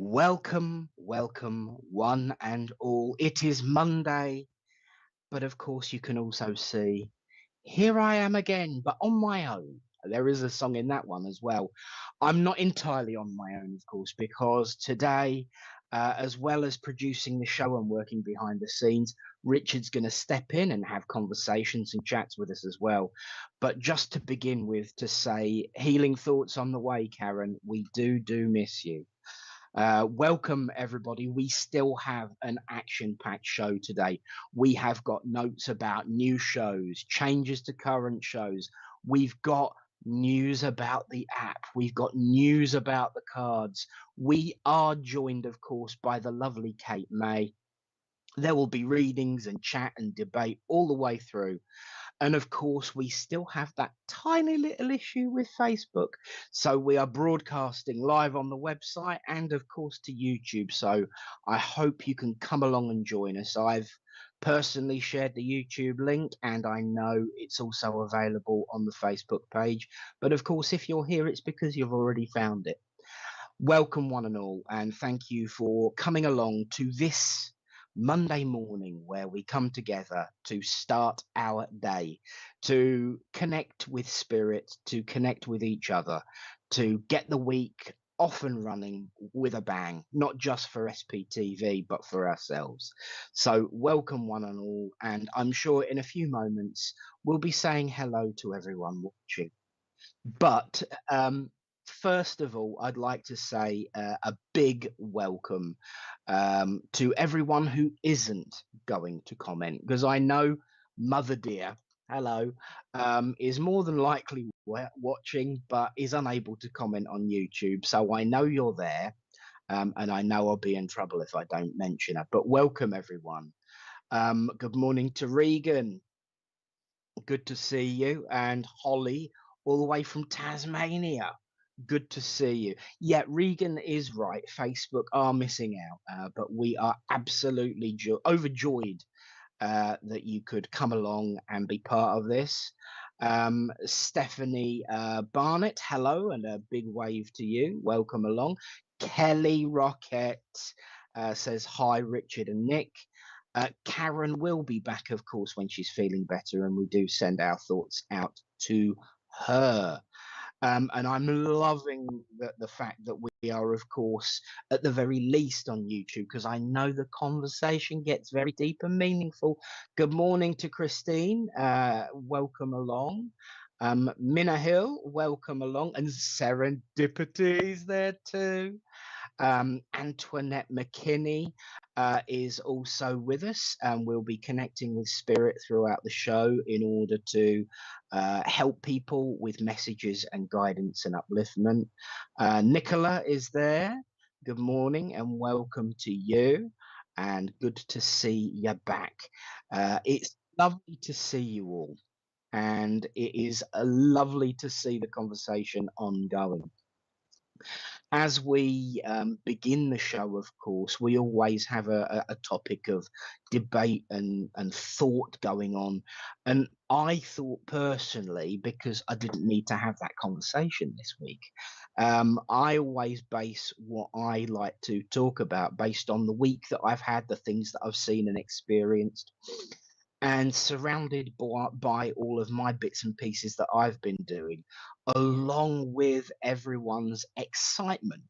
Welcome, welcome, one and all. It is Monday, but of course, you can also see here I am again, but on my own. There is a song in that one as well. I'm not entirely on my own, of course, because today, as well as producing the show and working behind the scenes, Richard's going to step in and have conversations and chats with us as well. But just to begin with, to say healing thoughts on the way, Karen. We do miss you. Welcome, everybody. We still have an action packed show today. We have got notes about new shows, changes to current shows. We've got news about the app. We've got news about the cards. We are joined, of course, by the lovely Kate May. There will be readings and chat and debate all the way through. And of course, we still have that tiny little issue with Facebook. So we are broadcasting live on the website and, of course, to YouTube. So I hope you can come along and join us. I've personally shared the YouTube link and I know it's also available on the Facebook page. But of course, if you're here, it's because you've already found it. Welcome, one and all, and thank you for coming along to this Monday morning where we come together to start our day, to connect with spirit, to connect with each other, to get the week off and running with a bang, not just for SPTV, but for ourselves. So, welcome, one and all, and I'm sure in a few moments we'll be saying hello to everyone watching. But first of all, I'd like to say a big welcome to everyone who isn't going to comment, because I know Mother Dear, hello, is more than likely watching, but is unable to comment on YouTube. So I know you're there, and I know I'll be in trouble if I don't mention her. But welcome, everyone. Good morning to Regan. Good to see you. And Holly, all the way from Tasmania. Good to see you. Yeah, Regan is right. Facebook are missing out, but we are absolutely overjoyed that you could come along and be part of this. Stephanie Barnett, hello, and a big wave to you. Welcome along. Kelly Rocket says hi, Richard and Nick. Karen will be back, of course, when she's feeling better, and we do send our thoughts out to her. And I'm loving the fact that we are, of course, at the very least on YouTube, because I know the conversation gets very deep and meaningful. Good morning to Christine. Welcome along. Minna Hill, welcome along. And Serendipity's there too. Antoinette McKinney is also with us, and we'll be connecting with Spirit throughout the show in order to help people with messages and guidance and upliftment. Nicola is there. Good morning and welcome to you, and good to see you back. It's lovely to see you all, and it is lovely to see the conversation ongoing. As we begin the show, of course, we always have a topic of debate and thought going on. And I thought personally, because I didn't need to have that conversation this week, I always base what I like to talk about based on the week that I've had, the things that I've seen and experienced, and surrounded by all of my bits and pieces that I've been doing, along with everyone's excitement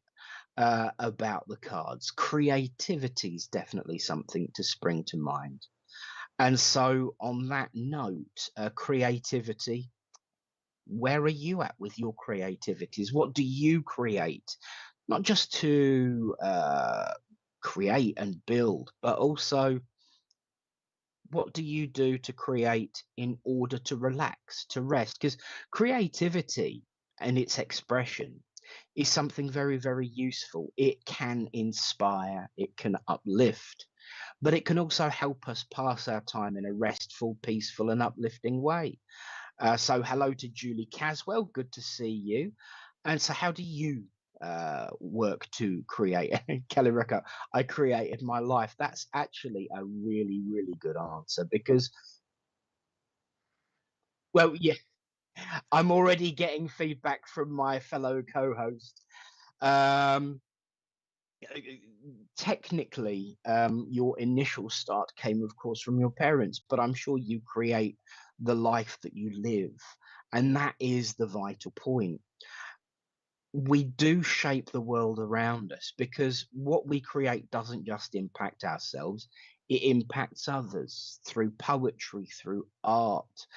about the cards. Creativity is definitely something to spring to mind. And so, on that note, creativity, where are you at with your creativities? What do you create? Not just to create and build, but also what do you do to create in order to relax, to rest? Because creativity and its expression is something very, very useful. It can inspire, it can uplift, but it can also help us pass our time in a restful, peaceful, and uplifting way. So, hello to Julie Caswell. Good to see you. And so, how do you work to create? Kelly Ricker, I created my life. That's actually a really, really good answer because, well, yeah, I'm already getting feedback from my fellow co host. Um, uh, technically, your initial start came, of course, from your parents, but I'm sure you create the life that you live. And that is the vital point. We do shape the world around us because what we create doesn't just impact ourselves, it impacts others through poetry, through art.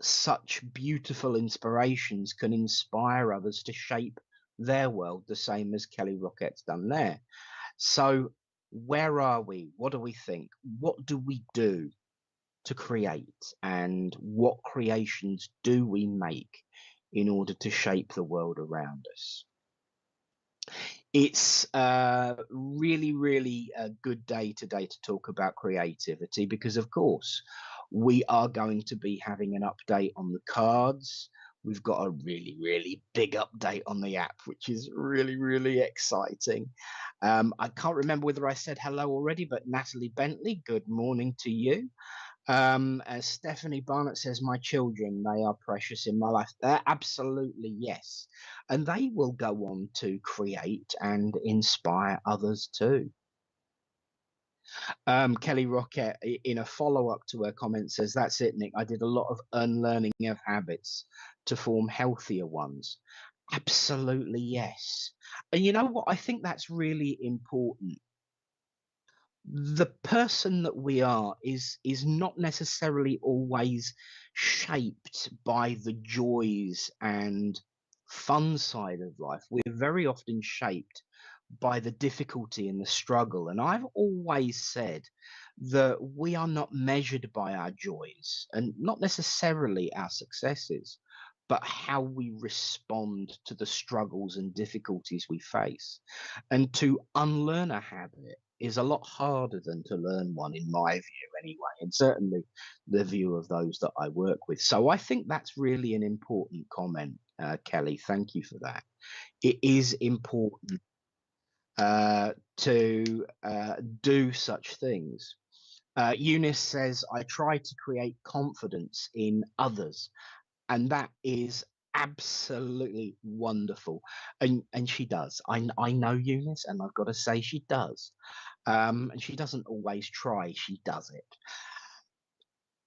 Such beautiful inspirations can inspire others to shape their world the same as Kelly Rocket's done there. So, where are we? What do we think? What do we do to create? And what creations do we make in order to shape the world around us? It's really, really a good day today to talk about creativity because, of course, we are going to be having an update on the cards. We've got a really, really big update on the app, which is really, really exciting. I can't remember whether I said hello already, but Natalie Bentley, good morning to you. As Stephanie Barnett says, my children, they are precious in my life. Absolutely, yes. And they will go on to create and inspire others too. Kelly Rocket, in a follow up to her comment, says, that's it, Nick. I did a lot of unlearning of habits to form healthier ones. Absolutely, yes. And you know what? I think that's really important. The person that we are is not necessarily always shaped by the joys and fun side of life. We're very often shaped by the difficulty and the struggle. And I've always said that we are not measured by our joys and not necessarily our successes, but how we respond to the struggles and difficulties we face. And to unlearn a habit is a lot harder than to learn one, in my view, anyway, and certainly the view of those that I work with. So I think that's really an important comment, Kelly. Thank you for that. It is important to do such things. Eunice says, I try to create confidence in others, and that is absolutely wonderful. And she does. I know Eunice, and I've got to say she does. And she doesn't always try, she does it.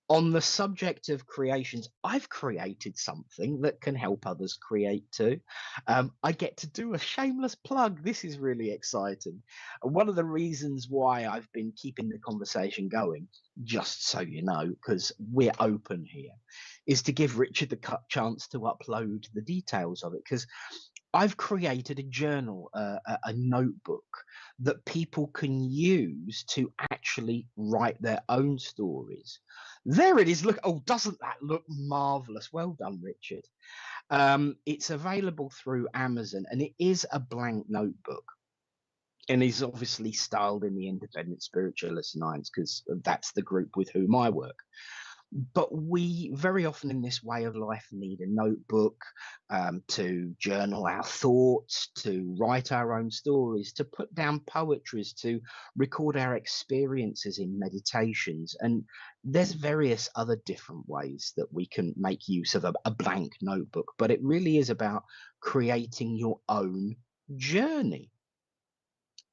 On the subject of creations, I've created something that can help others create too. I get to do a shameless plug. This is really exciting. And one of the reasons why I've been keeping the conversation going, just so you know, because we're open here, is to give Richard the chance to upload the details of it. Because I've created a journal, a notebook that people can use to actually write their own stories. There it is. Look, oh, doesn't that look marvelous? Well done, Richard. It's available through Amazon and it is a blank notebook. And is obviously styled in the Independent Spiritualist Alliance because that's the group with whom I work. But we very often in this way of life need a notebook to journal our thoughts, to write our own stories, to put down poetries, to record our experiences in meditations. And there's various other different ways that we can make use of a blank notebook, but it really is about creating your own journey.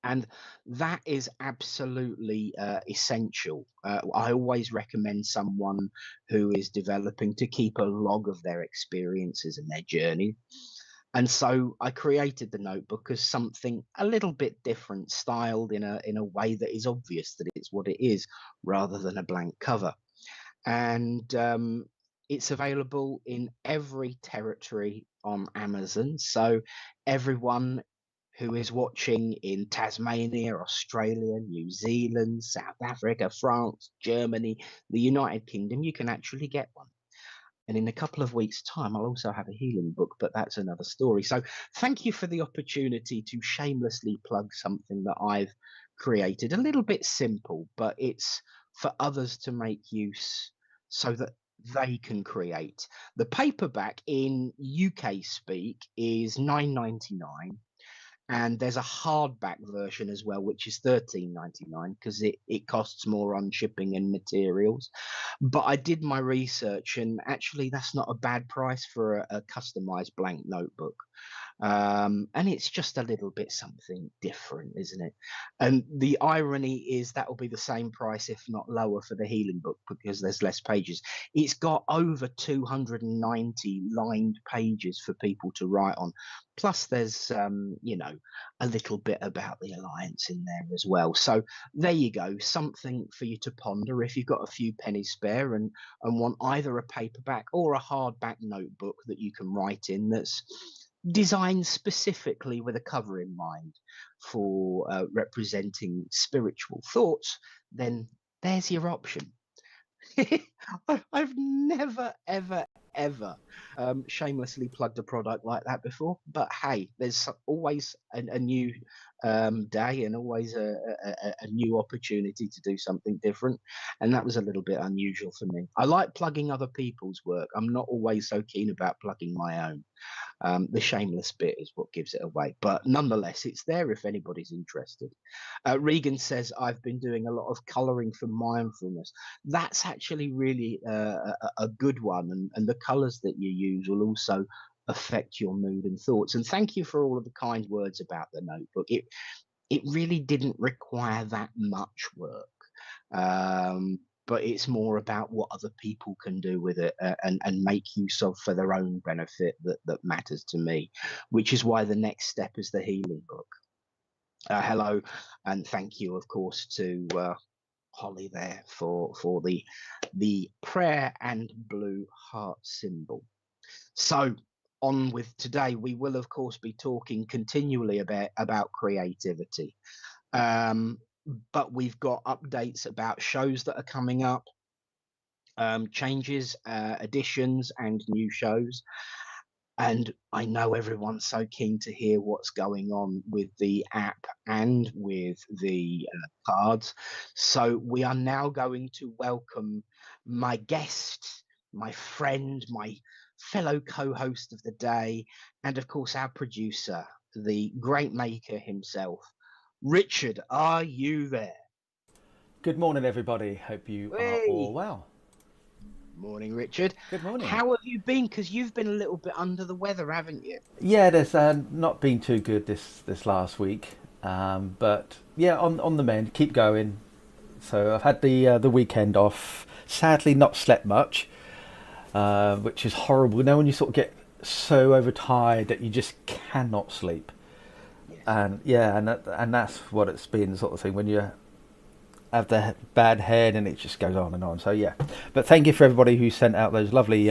And that is absolutely essential. I always recommend someone who is developing to keep a log of their experiences and their journey. And so I created the notebook as something a little bit different, styled in a way that is obvious that it's what it is, rather than a blank cover. And it's available in every territory on Amazon. So everyone who is watching in Tasmania, Australia, New Zealand, South Africa, France, Germany, the United Kingdom, you can actually get one. And in a couple of weeks' time, I'll also have a healing book, but that's another story. So thank you for the opportunity to shamelessly plug something that I've created. A little bit simple, but it's for others to make use so that they can create. The paperback in UK speak is £9.99 and there's a hardback version as well, which is £13.99 because it costs more on shipping and materials. But I did my research, and actually, that's not a bad price for a customized blank notebook. And it's just a little bit something different, isn't it? And the irony is that will be the same price, if not lower, for the healing book because there's less pages. It's got over 290 lined pages for people to write on. Plus, there's a little bit about the alliance in there as well. So there you go, something for you to ponder if you've got a few pennies spare and want either a paperback or a hardback notebook that you can write in that's designed specifically with a cover in mind for representing spiritual thoughts, then there's your option. I've never, ever, ever shamelessly plugged a product like that before. But hey, there's always a new day and always a new opportunity to do something different. And that was a little bit unusual for me. I like plugging other people's work. I'm not always so keen about plugging my own. The shameless bit is what gives it away. But nonetheless, it's there if anybody's interested. Regan says, I've been doing a lot of colouring for mindfulness. That's actually really a good one. And the colours that you use will also affect your mood and thoughts. And thank you for all of the kind words about the notebook. It really didn't require that much work. But it's more about what other people can do with it and make use of for their own benefit that matters to me, which is why the next step is the healing book. Hello, and thank you, of course, to Holly there for the prayer and blue heart symbol. So on with today, we will, of course, be talking continually about creativity. But we've got updates about shows that are coming up, changes, additions, and new shows. And I know everyone's so keen to hear what's going on with the app and with the cards. So we are now going to welcome my guest, my friend, my fellow co-host of the day, and of course our producer, the great maker himself. Richard, are you there? Good morning, everybody. Hope you are all Hey, well. morning, Richard. Good morning. How have you been? Because you've been a little bit under the weather, haven't you? Yeah, there's not been too good this last week, but yeah, on the mend. Keep going. So I've had the weekend off. Sadly, not slept much, which is horrible. You know, when you sort of get so overtired that you just cannot sleep, Yes. and yeah, and that's what it's been, sort of thing. When you have the bad head and it just goes on and on. So yeah, but thank you for everybody who sent out those lovely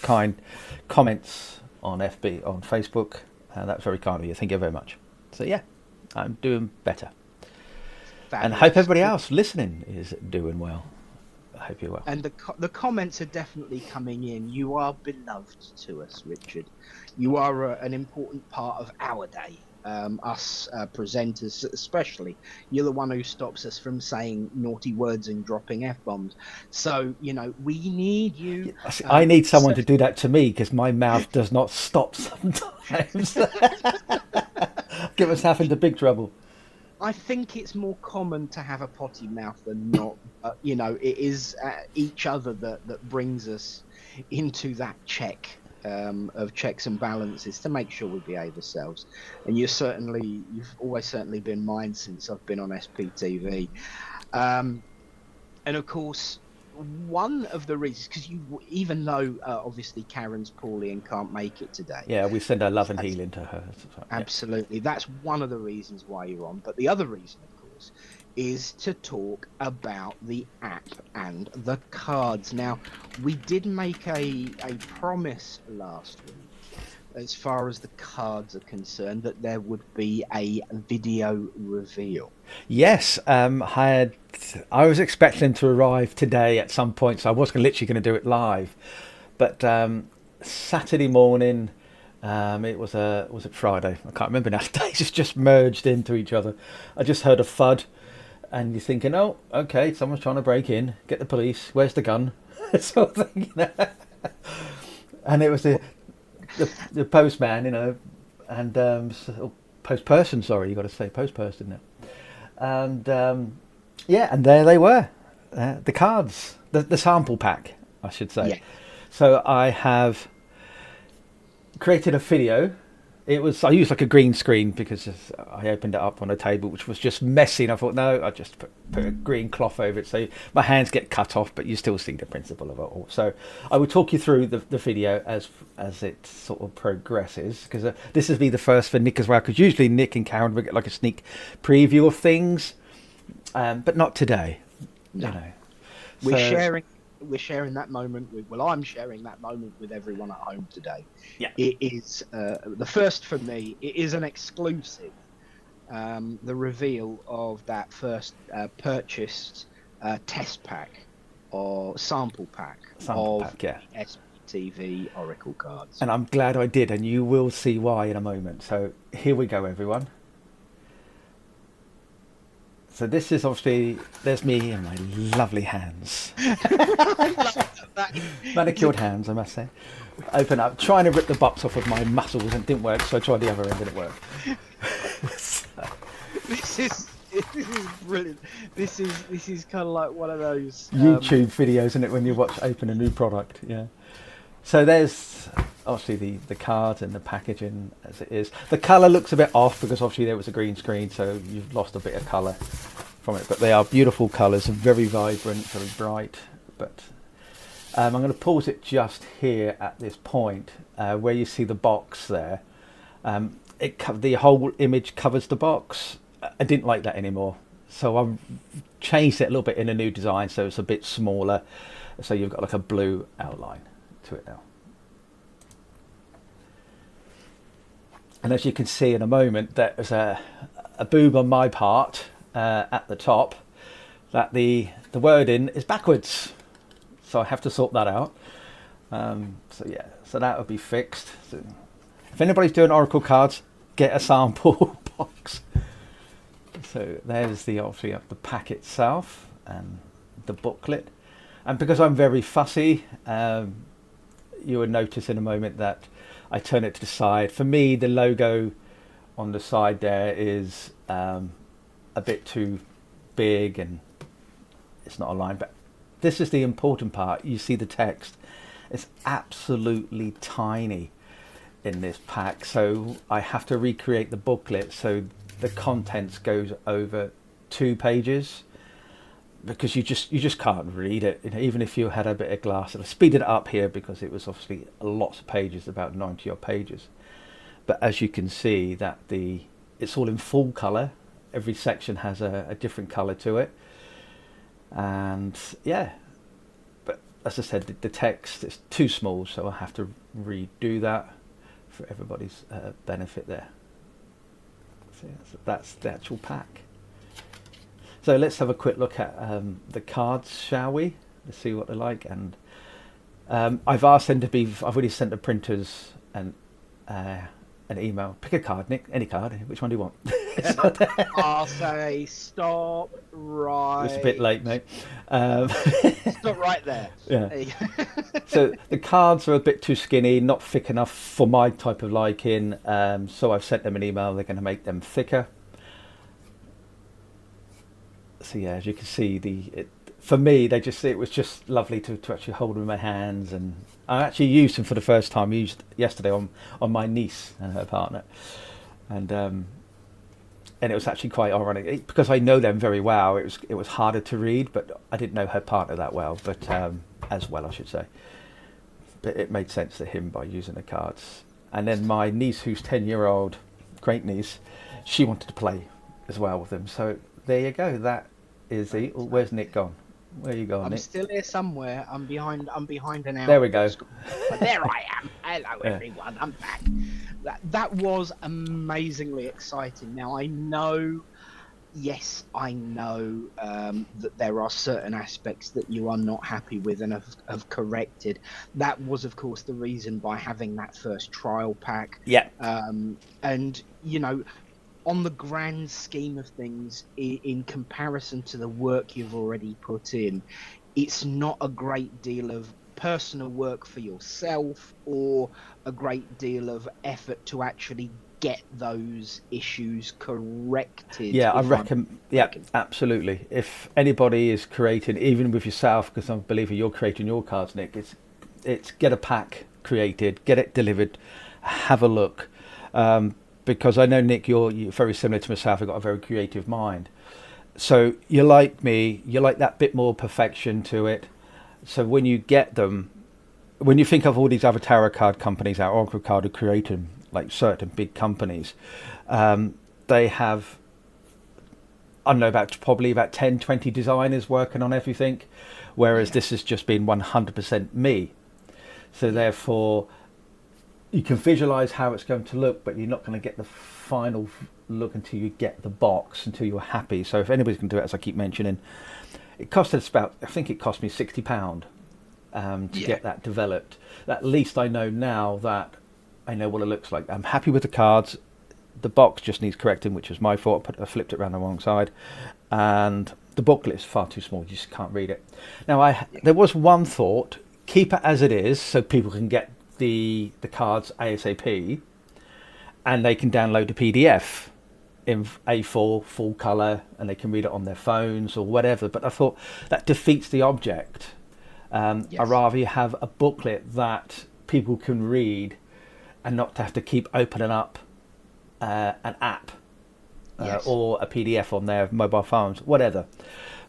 kind comments on FB, on Facebook. That's very kind of you. Thank you very much. So yeah, I'm doing better, and I hope Fabulous. everybody else listening is doing well. I hope you're well. And the comments are definitely coming in. You are beloved to us, Richard. You are an important part of our day. Us presenters, especially. You're the one who stops us from saying naughty words and dropping f-bombs. So we need you. I need someone So to do that to me because my mouth does not stop sometimes. Get myself into big trouble. I think it's more common to have a potty mouth than not. But, it is each other that brings us into that check of checks and balances to make sure we behave ourselves. And you've always certainly been mine since I've been on SPTV. And of course, one of the reasons, because even though obviously Karen's poorly and can't make it today, Yeah, we send our love and that's healing to her. Yeah. absolutely. That's one of the reasons why you're on. But the other reason, of course, is to talk about the app and the cards. Now, we did make a promise last week, as far as the cards are concerned, that there would be a video reveal. Yes, I was expecting to arrive today at some point, so I was literally going to do it live. But Saturday morning, was it Friday? I can't remember now. Days just merged into each other. I just heard a thud, and you're thinking, oh, okay, someone's trying to break in. Get the police. Where's the gun? Sort of thing, And it was the postman, and post person. Sorry, you got to say post person now. And yeah, and there they were, the cards, the sample pack, I should say. Yeah. So I have created a video It was. I used like a green screen because I opened it up on a table, which was just messy. And I thought, no, I just put a green cloth over it, so my hands get cut off, but you still see the principle of it all. So I will talk you through the video as it sort of progresses, because this will be the first for Nick as well. Because usually Nick and Karen will get like a sneak preview of things, but not today. No. You know, We're so, sharing. We're sharing that moment with. Well, I'm sharing that moment with everyone at home today. Yeah. It is the first for me. It is an exclusive. The reveal of that first purchased test pack or sample pack of yeah. sptv Oracle cards. And I'm glad I did, and you will see why in a moment. So here we go, everyone. So this is obviously, there's me and my lovely hands. Manicured hands, I must say. Open up, trying to rip the box off of my muscles, and it didn't work, so I tried the other end and it worked. This is brilliant. This is kind of like one of those YouTube videos, isn't it, when you watch open a new product? Yeah. So there's obviously the cards and the packaging as it is. The colour looks a bit off because obviously there was a green screen, so you've lost a bit of colour from it. But they are beautiful colours, very vibrant, very bright. But I'm going to pause it just here at this point where you see the box there. The whole image covers the box. I didn't like that anymore, so I've changed it a little bit in a new design, so it's a bit smaller. So you've got like a blue outline to it now. And as you can see in a moment, there's a boob on my part at the top that the wording is backwards. So I have to sort that out. So yeah, so that will be fixed. So if anybody's doing Oracle cards, get a sample box. So there's obviously the pack itself and the booklet. And because I'm very fussy, you would notice in a moment that I turn it to the side. For me, the logo on the side there is a bit too big and it's not aligned. But this is the important part. You see the text. It's absolutely tiny in this pack. So I have to recreate the booklet so the contents goes over 2 pages. Because you just can't read it, even if you had a bit of glass. And I speeded it up here because it was obviously lots of pages, about 90 odd pages. But as you can see, that it's all in full colour. Every section has a different colour to it, and yeah. But as I said, the text is too small, so I have to redo that for everybody's benefit there. So yeah, that's the actual pack. So let's have a quick look at the cards, shall we? Let's see what they're like. And I've asked them to be. I've already sent the printers and an email. Pick a card, Nick. Any card. Which one do you want? I'll say stop right. It's a bit late, mate. Stop right there. Yeah. There you go. So the cards are a bit too skinny, not thick enough for my type of liking. So I've sent them an email. They're going to make them thicker. So yeah, as you can see, for me, it was just lovely to actually hold them in my hands, and I actually used them for the first time. Used yesterday on my niece and her partner, and it was actually quite ironic because I know them very well. It was harder to read, but I didn't know her partner that well, but as well, I should say. But it made sense to him by using the cards. And then my niece, who's 10-year-old, great niece, she wanted to play as well with them. So there you go. That is the. Oh, where's Nick gone? Where you going, I'm Nick? still here somewhere. I'm behind an hour. There we go. But there I am. Hello, everyone. I'm back. That was amazingly exciting. Now I know. Yes, I know that there are certain aspects that you are not happy with and have corrected. That was, of course, the reason by having that first trial pack. Yeah. And on the grand scheme of things, in comparison to the work you've already put in, it's not a great deal of personal work for yourself or a great deal of effort to actually get those issues corrected. Yeah, I reckon. Yeah, absolutely. If anybody is creating, even with yourself, because I believe you're creating your cards, Nick, it's get a pack created, get it delivered, have a look. Because I know, Nick, you're very similar to myself. I've got a very creative mind. So you're like me, you like that bit more perfection to it. So when you get them, when you think of all these other tarot card companies, our Oracle card, who create them, like certain big companies, they have, I don't know, about probably about 10, 20 designers working on everything, whereas Yeah. this has just been 100% me. So Yeah. therefore, you can visualize how it's going to look, but you're not going to get the final look until you get the box, until you're happy. So if anybody's going to do it, as I keep mentioning, it cost us about, I think it cost me £60 to Yeah. get that developed. At least I know now that I know what it looks like. I'm happy with the cards. The box just needs correcting, which was my fault. I flipped it around the wrong side, and the booklet is far too small. You just can't read it. Now, Yeah. there was one thought: keep it as it is, so people can get the cards ASAP, and they can download the PDF in A4 full color, and they can read it on their phones or whatever. But I thought that defeats the object. I'd Yes. rather you have a booklet that people can read, and not to have to keep opening up an app Yes. or a PDF on their mobile phones, whatever.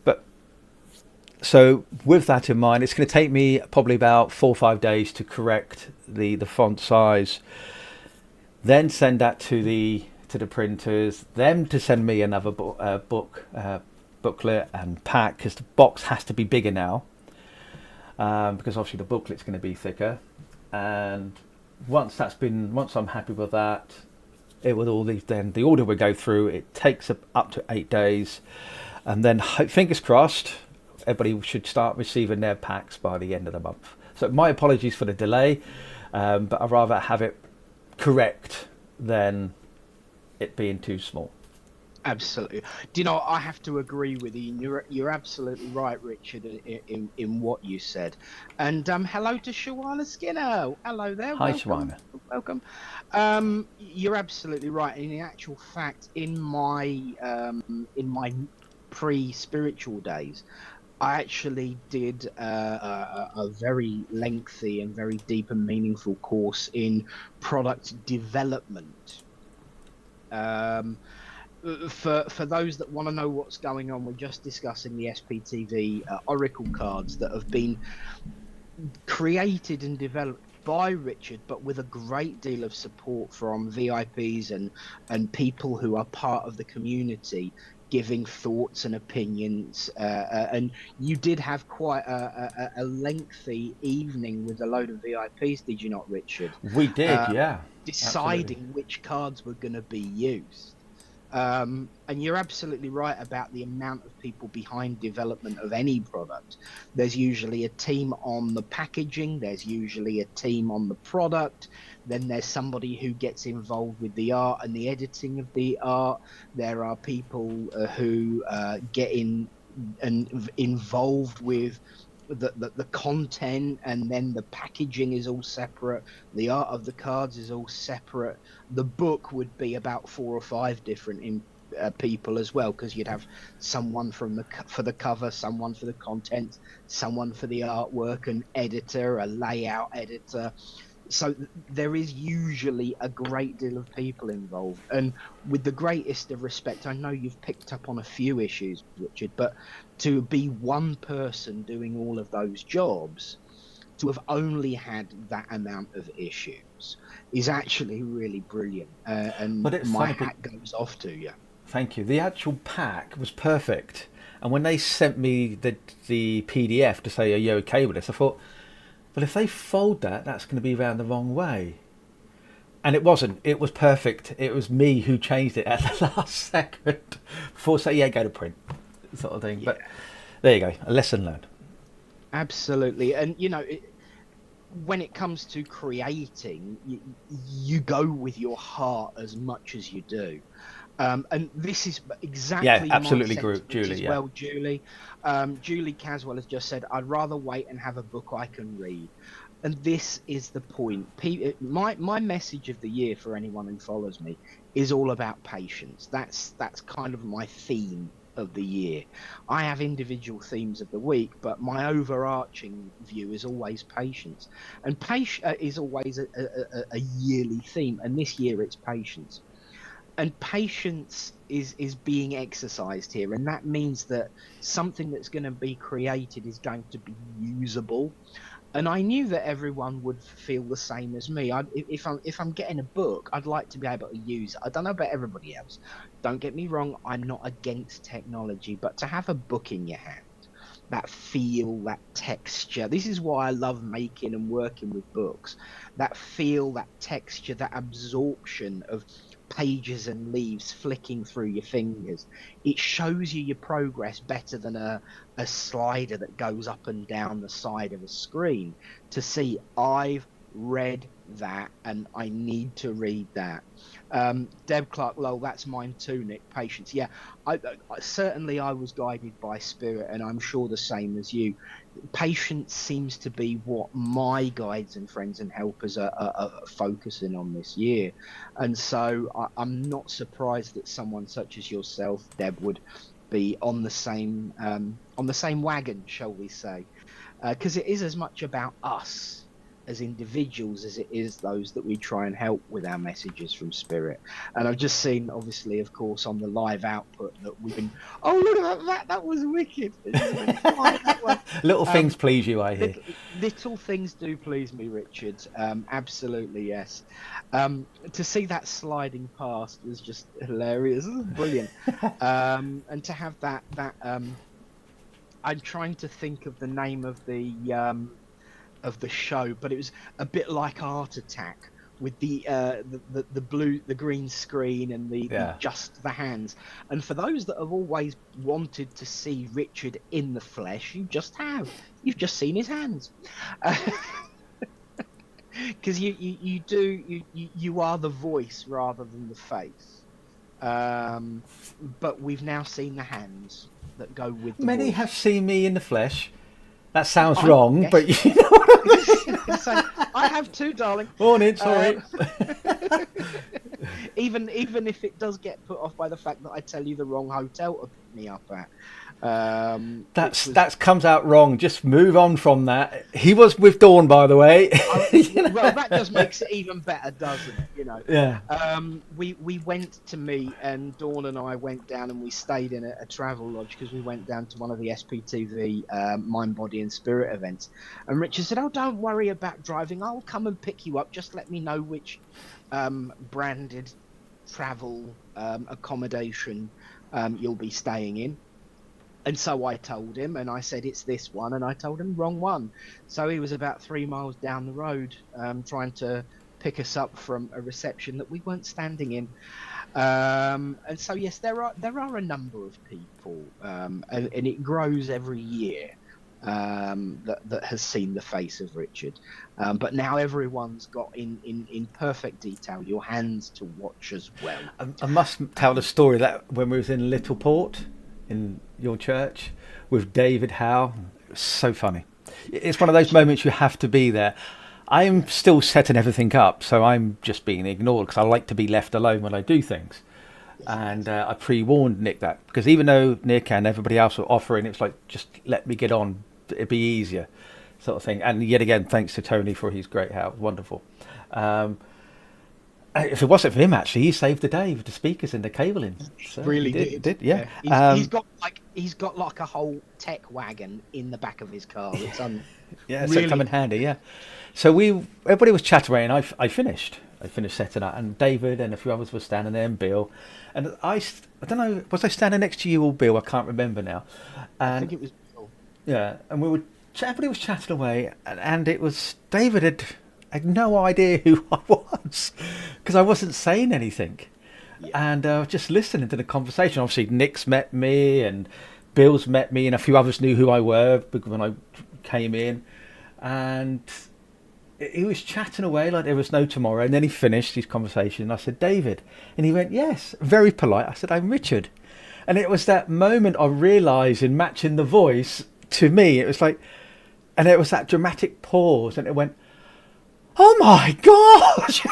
But so with that in mind, it's going to take me probably about 4 or 5 days to correct the font size, then send that to the printers, them to send me another booklet and pack, because the box has to be bigger now, because obviously the booklet's going to be thicker. And once I'm happy with that, it would all these, then the order would go through. It takes up to 8 days, and then fingers crossed, everybody should start receiving their packs by the end of the month. So my apologies for the delay, but I'd rather have it correct than it being too small. Absolutely. Do you know, I have to agree with you. You're absolutely right, Richard, in what you said. And hello to Shawana Skinner. Hello there. Hi, Welcome. Shawana. Welcome. You're absolutely right. In actual fact, in my pre-spiritual days, I actually did a very lengthy and very deep and meaningful course in product development. Um, for those that want to know what's going on, we're just discussing the SPTV Oracle cards that have been created and developed by Richard, but with a great deal of support from VIPs and people who are part of the community, giving thoughts and opinions. And you did have quite a lengthy evening with a load of VIPs, did you not, Richard? We did, yeah, absolutely. Deciding which cards were going to be used. And you're absolutely right about the amount of people behind development of any product. There's usually a team on the packaging, there's usually a team on the product, then there's somebody who gets involved with the art and the editing of the art. There are people who get in and involved with the content, and then the packaging is all separate, the art of the cards is all separate. The book would be about 4 or 5 different people as well, because you'd have someone for the cover, someone for the content, someone for the artwork, an editor, a layout editor. So there is usually a great deal of people involved, and with the greatest of respect, I know you've picked up on a few issues, Richard, but to be one person doing all of those jobs, to have only had that amount of issues, is actually really brilliant, and But it's my funny. hat goes off to you. Thank you. The actual pack was perfect, and when they sent me the PDF to say, "Are you okay with this?" I thought, well, if they fold that, that's going to be around the wrong way. And it wasn't. It was perfect. It was me who changed it at the last second before saying, "Yeah, go to print," sort of thing. Yeah, But there you go, a lesson learned. absolutely. And when it comes to creating, you go with your heart as much as you do. And this is Yeah, exactly my absolutely, sentiment Julie. as Yeah, well, Julie. Julie Caswell has just said, I'd rather wait and have a book I can read. And this is the point. My message of the year for anyone who follows me is all about patience. That's kind of my theme of the year. I have individual themes of the week, but my overarching view is always patience. And patience is always a yearly theme. And this year it's patience. And patience is being exercised here. And that means that something that's going to be created is going to be usable. And I knew that everyone would feel the same as me. If I'm getting a book, I'd like to be able to use it. I don't know about everybody else. Don't get me wrong, I'm not against technology, but to have a book in your hand, that feel, that texture. This is why I love making and working with books. That feel, that texture, that absorption of pages and leaves flicking through your fingers. It shows you your progress better than a slider that goes up and down the side of a screen to see I've read that and I need to read that. Deb Clark, lol, that's mine too, Nick. Patience. Yeah, certainly I was guided by spirit, and I'm sure the same as you. Patience seems to be what my guides and friends and helpers are focusing on this year. And so I'm not surprised that someone such as yourself, Deb, would be on the same wagon, shall we say, because it is as much about us as individuals as it is those that we try and help with our messages from spirit. And I've just seen, obviously, of course, on the live output that we've been, oh, look at that was wicked. Little things please you, I hear. Little things do please me, Richard. Absolutely, yes. To see that sliding past was just hilarious. Brilliant. And to have that I'm trying to think of the name of the show, but it was a bit like Art Attack with the green screen and the just the hands. And for those that have always wanted to see Richard in the flesh, you've just seen his hands. Because you are the voice rather than the face. But we've now seen the hands that go with the Many voice. have seen me in the flesh. That sounds wrong, yes. But you know what I mean. So, I have too, darling. Morning, sorry. Even if it does get put off by the fact that I tell you the wrong hotel to pick me up at. That comes out wrong. Just move on from that. He was with Dawn, by the way. Well, that just makes it even better, doesn't it? You know. Yeah. We went to meet, and Dawn and I went down, and we stayed in a travel lodge because we went down to one of the SPTV Mind, Body, and Spirit events. And Richard said, "Oh, don't worry about driving. I'll come and pick you up. Just let me know which branded travel accommodation you'll be staying in." And so I told him, and I said, it's this one, and I told him wrong one. So he was about 3 miles down the road trying to pick us up from a reception that we weren't standing in. And so, yes, there are a number of people, and it grows every year, that has seen the face of Richard. But now everyone's got in perfect detail your hands to watch as well. I must tell the story that when we was in Littleport, in your church, with David Howe. It was so funny. It's one of those moments you have to be there. I'm still setting everything up, so I'm just being ignored because I like to be left alone when I do things. And I pre-warned Nick that, because even though Nick and everybody else were offering, it's like, just let me get on, it'd be easier, sort of thing. And yet again, thanks to Tony for his great help. Wonderful. If it wasn't for him, actually, he saved the day with the speakers and the cabling. So really did, yeah. He's got like a whole tech wagon in the back of his car. It's yeah, so it come in handy, yeah. So everybody was chatting away, and I finished setting up, and David and a few others were standing there, and Bill, and I don't know, was I standing next to you or Bill? I can't remember now. And I think it was Bill. Yeah, and everybody was chatting away, and it was David had no idea who I was because I wasn't saying anything. Yeah. And I was just listening to the conversation. Obviously, Nick's met me and Bill's met me, and a few others knew who I were when I came in. And he was chatting away like there was no tomorrow. And then he finished his conversation. And I said, David. And he went, yes, very polite. I said, I'm Richard. And it was that moment I realised in matching the voice to me, it was like, and it was that dramatic pause, and it went, oh my gosh!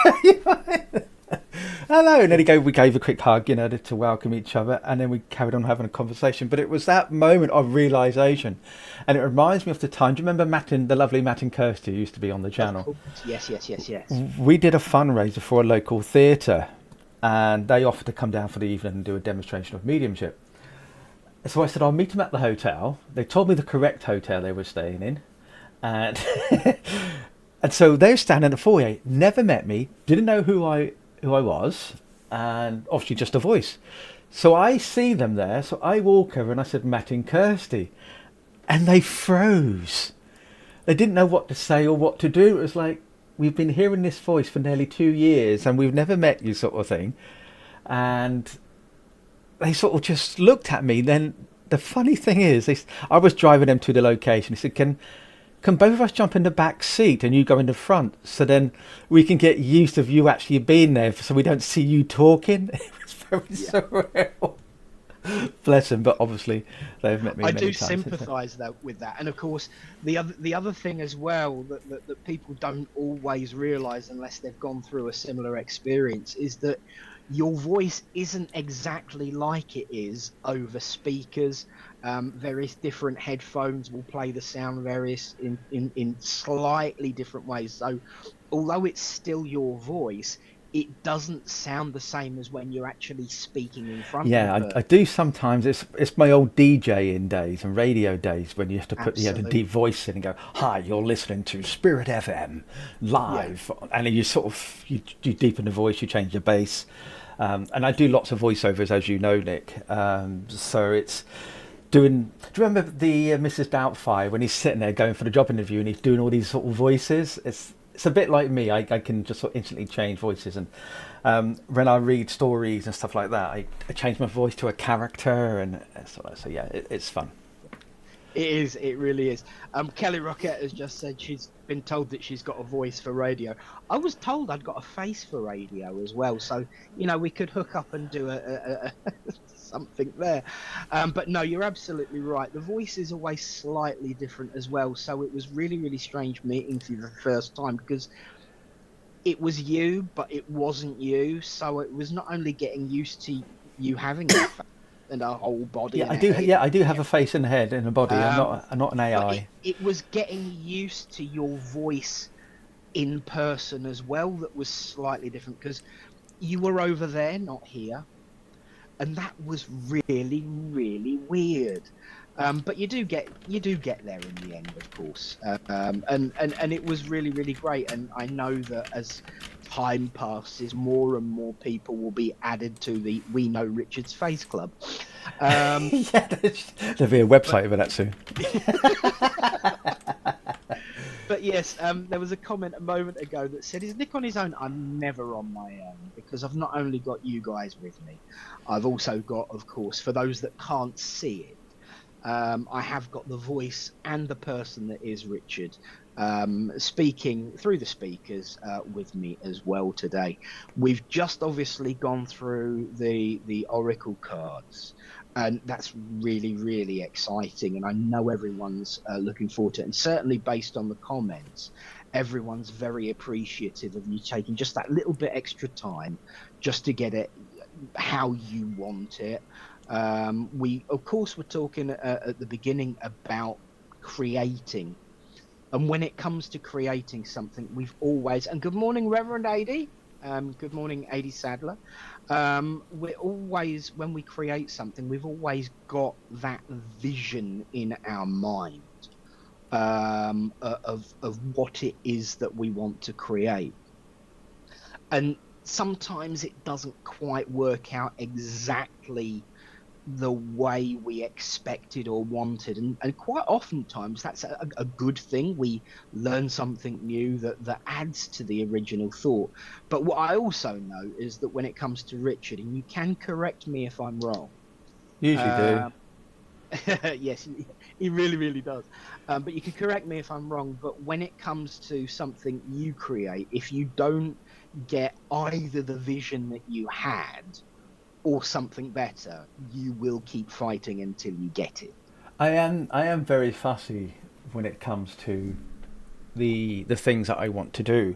hello, and then we gave a quick hug, to welcome each other, and then we carried on having a conversation. But it was that moment of realization, and it reminds me of the time. Do you remember the lovely Matt and Kirsty, who used to be on the Of channel? course. Yes, yes, yes, yes. We did a fundraiser for a local theatre, and they offered to come down for the evening and do a demonstration of mediumship. So I said, I'll meet them at the hotel. They told me the correct hotel they were staying in, and and so they were standing in the foyer, never met me, didn't know who I was, and obviously just a voice. So I see them there, so I walk over and I said, Matt and Kirsty, and they froze. They didn't know what to say or what to do. It was like, we've been hearing this voice for nearly 2 years and we've never met you, sort of thing. And they sort of just looked at me. Then the funny thing is, I was driving them to the location. He said, can both of us jump in the back seat and you go in the front, so then we can get used of you actually being there, so we don't see you talking. It was very surreal. Bless them, but obviously they've met me I many do times. sympathise with that, and of course the other thing as well that people don't always realise unless they've gone through a similar experience is that your voice isn't exactly like it is over speakers. Various different headphones will play the sound in slightly different ways. So although it's still your voice, it doesn't sound the same as when you're actually speaking in front of a Yeah, person. I do sometimes. It's my old DJing days and radio days when you have to put the Absolutely. deep voice in and go, "Hi, you're listening to Spirit FM Yeah. live," and then you sort of you deepen the voice, you change the bass, and I do lots of voiceovers, as you know, Nick. So it's doing. Do you remember the Mrs. Doubtfire when he's sitting there going for the job interview and he's doing all these sort of voices? It's a bit like me. I can just sort of instantly change voices, and when I read stories and stuff like that, I change my voice to a character, and so yeah, it's fun. It is. It really is. Kelly Rockette has just said she's been told that she's got a voice for radio. I was told I'd got a face for radio as well. So we could hook up and do a something there. But no, you're absolutely right. The voice is always slightly different as well. So it was really, really strange meeting for the first time because it was you, but it wasn't you. So it was not only getting used to you having a face and a whole body Yeah, and a head. I do have a face and a head and a body. Um, I'm not an but AI. it was getting used to your voice in person as well that was slightly different because you were over there, not here, and that was really, really weird. But you do get there in the end, of course, and it was really, really great. And I know that as time passes, more and more people will be added to the We Know Richard's Face Club. Yeah, there'll be a website for that soon. But yes, there was a comment a moment ago that said, "Is Nick on his own?" I'm never on my own because I've not only got you guys with me, I've also got, of course, for those that can't see it, I have got the voice and the person that is Richard speaking through the speakers with me as well today. We've just obviously gone through the oracle cards. And that's really, really exciting. And I know everyone's looking forward to it. And certainly based on the comments, everyone's very appreciative of you taking just that little bit extra time just to get it how you want it. We, of course, were talking at the beginning about creating. And when it comes to creating something, we've always, and good morning, Reverend AD. Good morning, AD Sadler. We're always, when we create something, we've always got that vision in our mind of what it is that we want to create. And sometimes it doesn't quite work out exactly the way we expected or wanted, and quite oftentimes that's a good thing. We learn something new that adds to the original thought. But what I also know is that when it comes to Richard, and you can correct me if I'm wrong, Usually do. uh, yes, he really, really does. But you can correct me if I'm wrong, but when it comes to something you create, if you don't get either the vision that you had or something better, you will keep fighting until you get it. I am very fussy when it comes to the things that I want to do,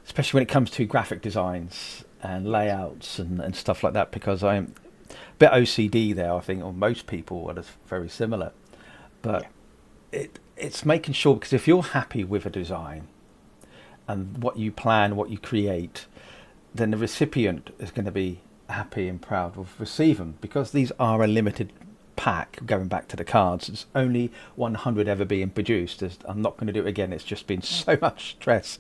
especially when it comes to graphic designs. and Yes. layouts and stuff like that, because I'm a bit OCD there, I think, or most people are very similar. But Yeah. it's making sure, because if you're happy with a design and what you plan, what you create, then the recipient is going to be happy and proud of receiving, because these are a limited pack. Going back to the cards, there's only 100 ever being produced. I'm not going to do it again. It's just been so much stress.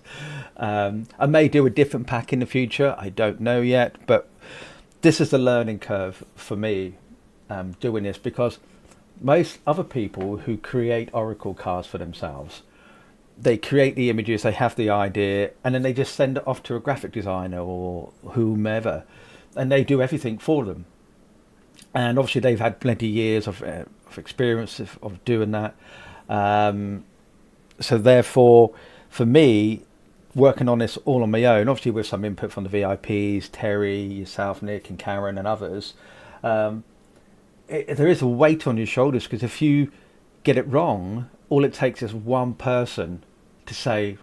I may do a different pack in the future. I don't know yet, but this is the learning curve for me, doing this, because most other people who create oracle cards for themselves, they create the images, they have the idea, and then they just send it off to a graphic designer or whomever, and they do everything for them. And obviously, they've had plenty of years of experience of doing that. Um, so therefore, for me, working on this all on my own, obviously with some input from the VIPs, Terry, yourself, Nick, and Karen, and others, um, there is a weight on your shoulders, because if you get it wrong, all it takes is one person to say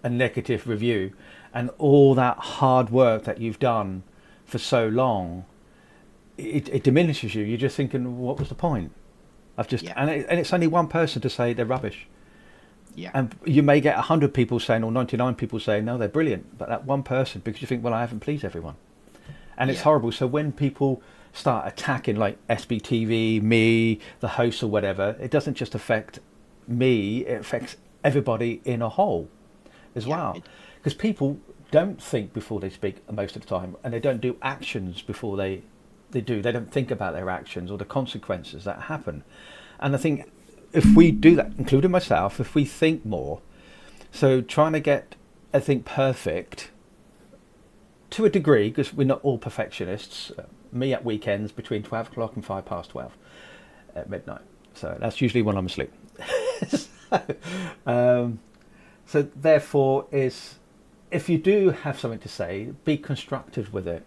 a negative review, and all that hard work that you've done for so long, it diminishes you. You're just thinking, what was the point? I've just Yeah. and it's only one person to say they're rubbish, Yeah. and you may get 100 people saying, or 99 people saying, no, they're brilliant, but that one person, because you think, well, I haven't pleased everyone, and it's Yeah. horrible. So when people start attacking, like SBTV, me, the host, or whatever, it doesn't just affect me; it affects everybody in a whole as Yeah. well. Because people don't think before they speak most of the time, and they don't do actions before they do. They don't think about their actions or the consequences that happen. And I think if we do that, including myself, if we think more, so trying to get, I think, perfect to a degree, because we're not all perfectionists. Me at weekends between 12 o'clock and 12 at midnight. So that's usually when I'm asleep. so, um, so therefore, is if you do have something to say, be constructive with it.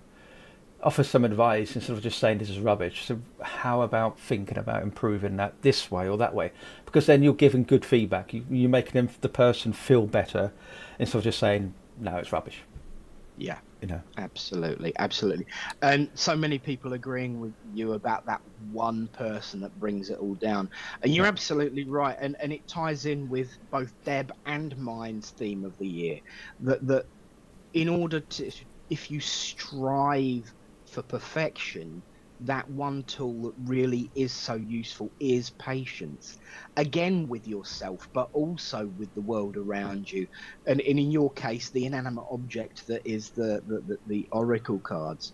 Offer some advice instead of just saying this is rubbish. So how about thinking about improving that this way or that way? Because then you're giving good feedback. You're making the person feel better instead of just saying, no, it's rubbish. Yeah. You know. Absolutely, absolutely. And so many people agreeing with you about that one person that brings it all down. And you're Yeah. absolutely right. And it ties in with both Deb and mine's theme of the year. That in order to, if you strive for perfection, that one tool that really is so useful is patience, again with yourself, but also with the world around you, and in your case, the inanimate object that is the oracle cards.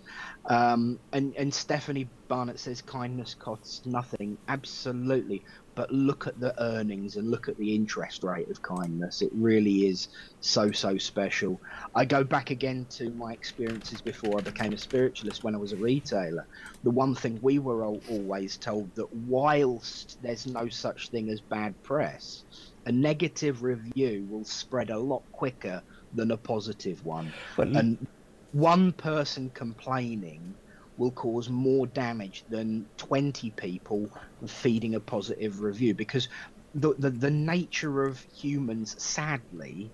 And Stephanie Barnett says kindness costs nothing. Absolutely. But look at the earnings and look at the interest rate of kindness. It really is so special. I go back again to my experiences before I became a spiritualist when I was a retailer. The one thing we were always told, that whilst there's no such thing as bad press, a negative review will spread a lot quicker than a positive one. But And one person complaining will cause more damage than 20 people feeding a positive review, because the nature of humans, sadly,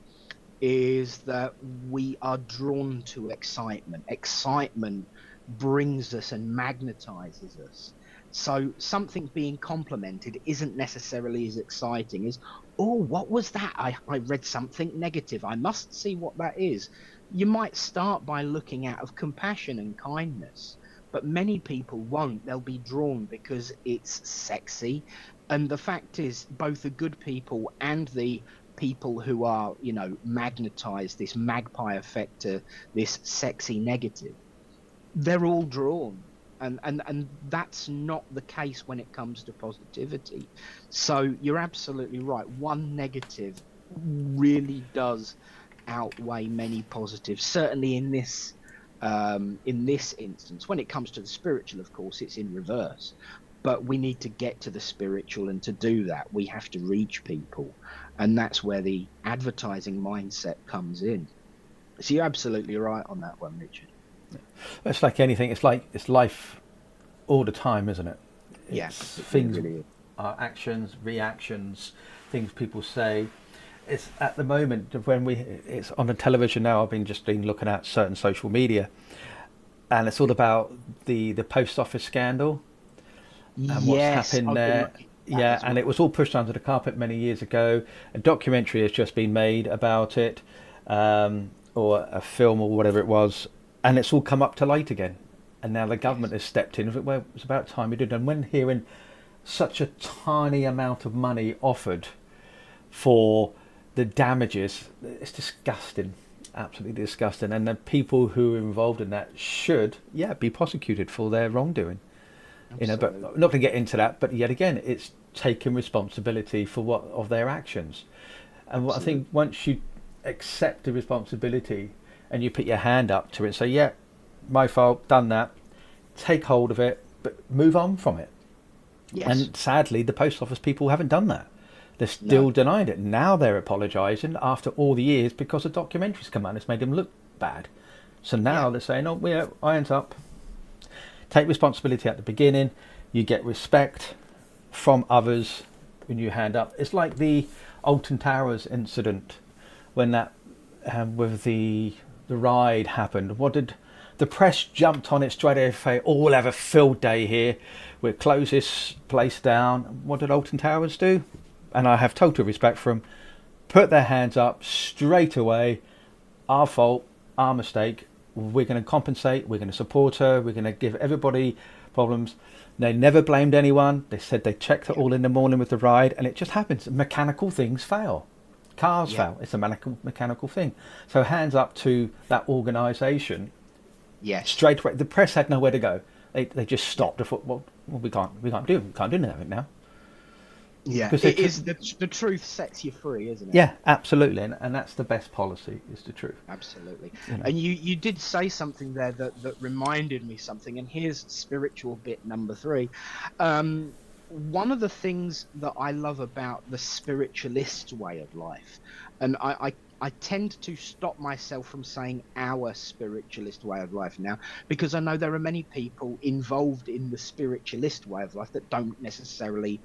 is that we are drawn to excitement. Excitement brings us and magnetizes us. So something being complimented isn't necessarily as exciting as, oh, what was that? I read something negative. I must see what that is. You might start by looking out of compassion and kindness, but many people won't. They'll be drawn because it's sexy. And the fact is, both the good people and the people who are, magnetized, this magpie effect to this sexy negative, they're all drawn. And that's not the case when it comes to positivity. So you're absolutely right. One negative really does outweigh many positives. Certainly in this instance, when it comes to the spiritual, of course, it's in reverse. But we need to get to the spiritual, and to do that, we have to reach people, and that's where the advertising mindset comes in. So you're absolutely right on that one, Richard. it's like anything. It's life all the time, isn't it? Yeah, It's it things, really is. actions, reactions, things people say. It's at the moment when it's on the television now. I've been looking at certain social media, and it's all about the post office scandal and what's Yes, happened I've been there. looking at that Yeah, as and it well. was all pushed under the carpet many years ago. A documentary has just been made about it, or a film or whatever it was, and it's all come up to light again. And now the government Yes, has stepped in. I thought, well, it's about time we did. And when hearing such a tiny amount of money offered for the damages, it's disgusting, absolutely disgusting. And the people who are involved in that should, yeah, be prosecuted for their wrongdoing. But absolutely. not to get into that. But yet again, it's taking responsibility for what of their actions. And what I Absolutely. think once you accept the responsibility and you put your hand up to it, and say, yeah, my fault, done that, take hold of it, but move on from it. Yes. And sadly, the post office people haven't done that. They're No. still denying it. Now they're apologising after all the years because the documentaries come out and it's made them look bad. So Yeah. now they're saying, oh, yeah, irons up. Take responsibility at the beginning. You get respect from others when you hand up. It's like the Alton Towers incident when that with the ride happened. What did the press jumped on it straight away? Say, "Oh, we'll have a field day here. We'll close this place down." What did Alton Towers do? And I have total respect for them. Put their hands up straight away. Our fault, our mistake. We're going to compensate. We're going to support her. We're going to give everybody problems. They never blamed anyone. They said they checked it Yeah. all in the morning with the ride, and it just happens. Mechanical things fail. Cars Yeah. fail. It's a mechanical thing. So hands up to that organisation Yes. straight away. The press had nowhere to go. They just Yeah. stopped. They thought, well, we can't do anything now Yeah. because they It took. is the truth sets you free, isn't it? Yeah, absolutely, and that's the best policy is the truth. Absolutely. You know. And you did say something there that reminded me something. And here's spiritual bit number three. One of the things that I love about the spiritualist way of life, and I tend to stop myself from saying our spiritualist way of life now, because I know there are many people involved in the spiritualist way of life that don't necessarily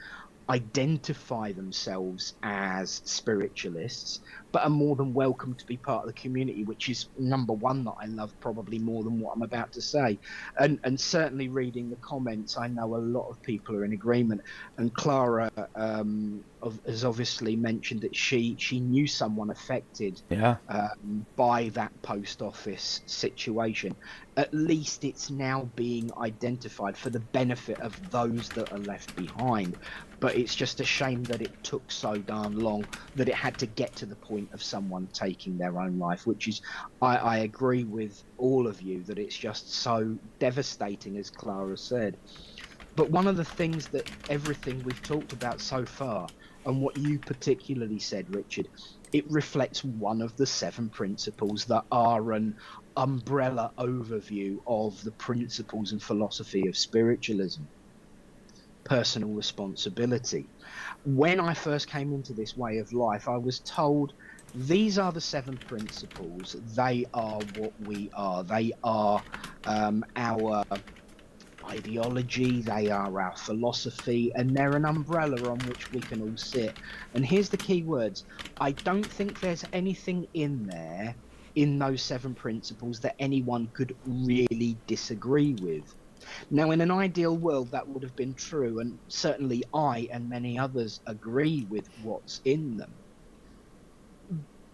identify themselves as spiritualists, but are more than welcome to be part of the community, which is number one that I love probably more than what I'm about to say. And certainly reading the comments, I know a lot of people are in agreement. And Clara has obviously mentioned that she knew someone affected Yeah, by that post office situation. At least it's now being identified for the benefit of those that are left behind. But it's just a shame that it took so darn long, that it had to get to the point of someone taking their own life, which is, I agree with all of you that it's just so devastating, as Clara said. But one of the things that everything we've talked about so far, and what you particularly said, Richard, it reflects one of the seven principles that are an umbrella overview of the principles and philosophy of spiritualism: personal responsibility. When I first came into this way of life, I was told these are the seven principles. They are what we are. They are our ideology, they are our philosophy, and they're an umbrella on which we can all sit. And here's the key words: I don't think there's anything in there, in those seven principles, that anyone could really disagree with. Now, in an ideal world, that would have been true, and certainly I and many others agree with what's in them.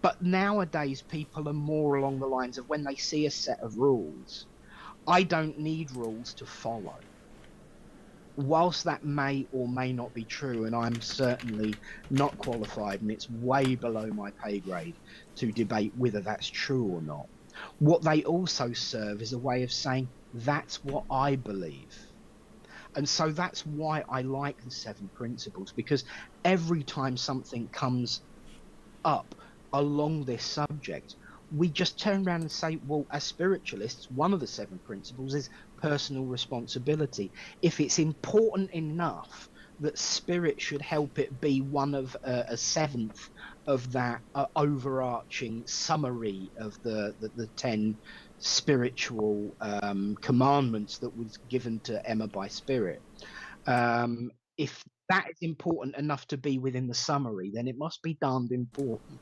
But nowadays, people are more along the lines of, when they see a set of rules, I don't need rules to follow. Whilst that may or may not be true, and I'm certainly not qualified, and it's way below my pay grade to debate whether that's true or not, what they also serve is a way of saying, that's what I believe. And so that's why I like the seven principles, because every time something comes up along this subject, we just turn around and say, well, as spiritualists, one of the seven principles is personal responsibility. If it's important enough that spirit should help it be one of a seventh of that overarching summary of the 10 spiritual commandments that was given to Emma by spirit, if that is important enough to be within the summary, then it must be darned important.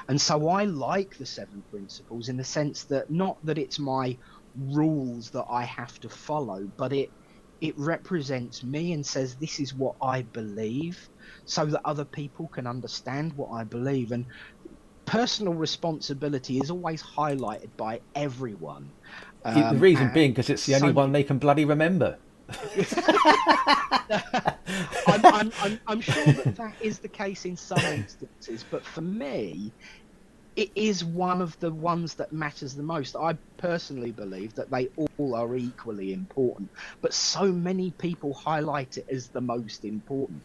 And so I like the seven principles, in the sense that, not that it's my rules that I have to follow, but it represents me and says this is what I believe, so that other people can understand what I believe. And personal responsibility is always highlighted by everyone. The reason And being because it's the only so one they can bloody remember. I'm sure that that is the case in some instances, but for me, it is one of the ones that matters the most. I personally believe that they all are equally important, but so many people highlight it as the most important.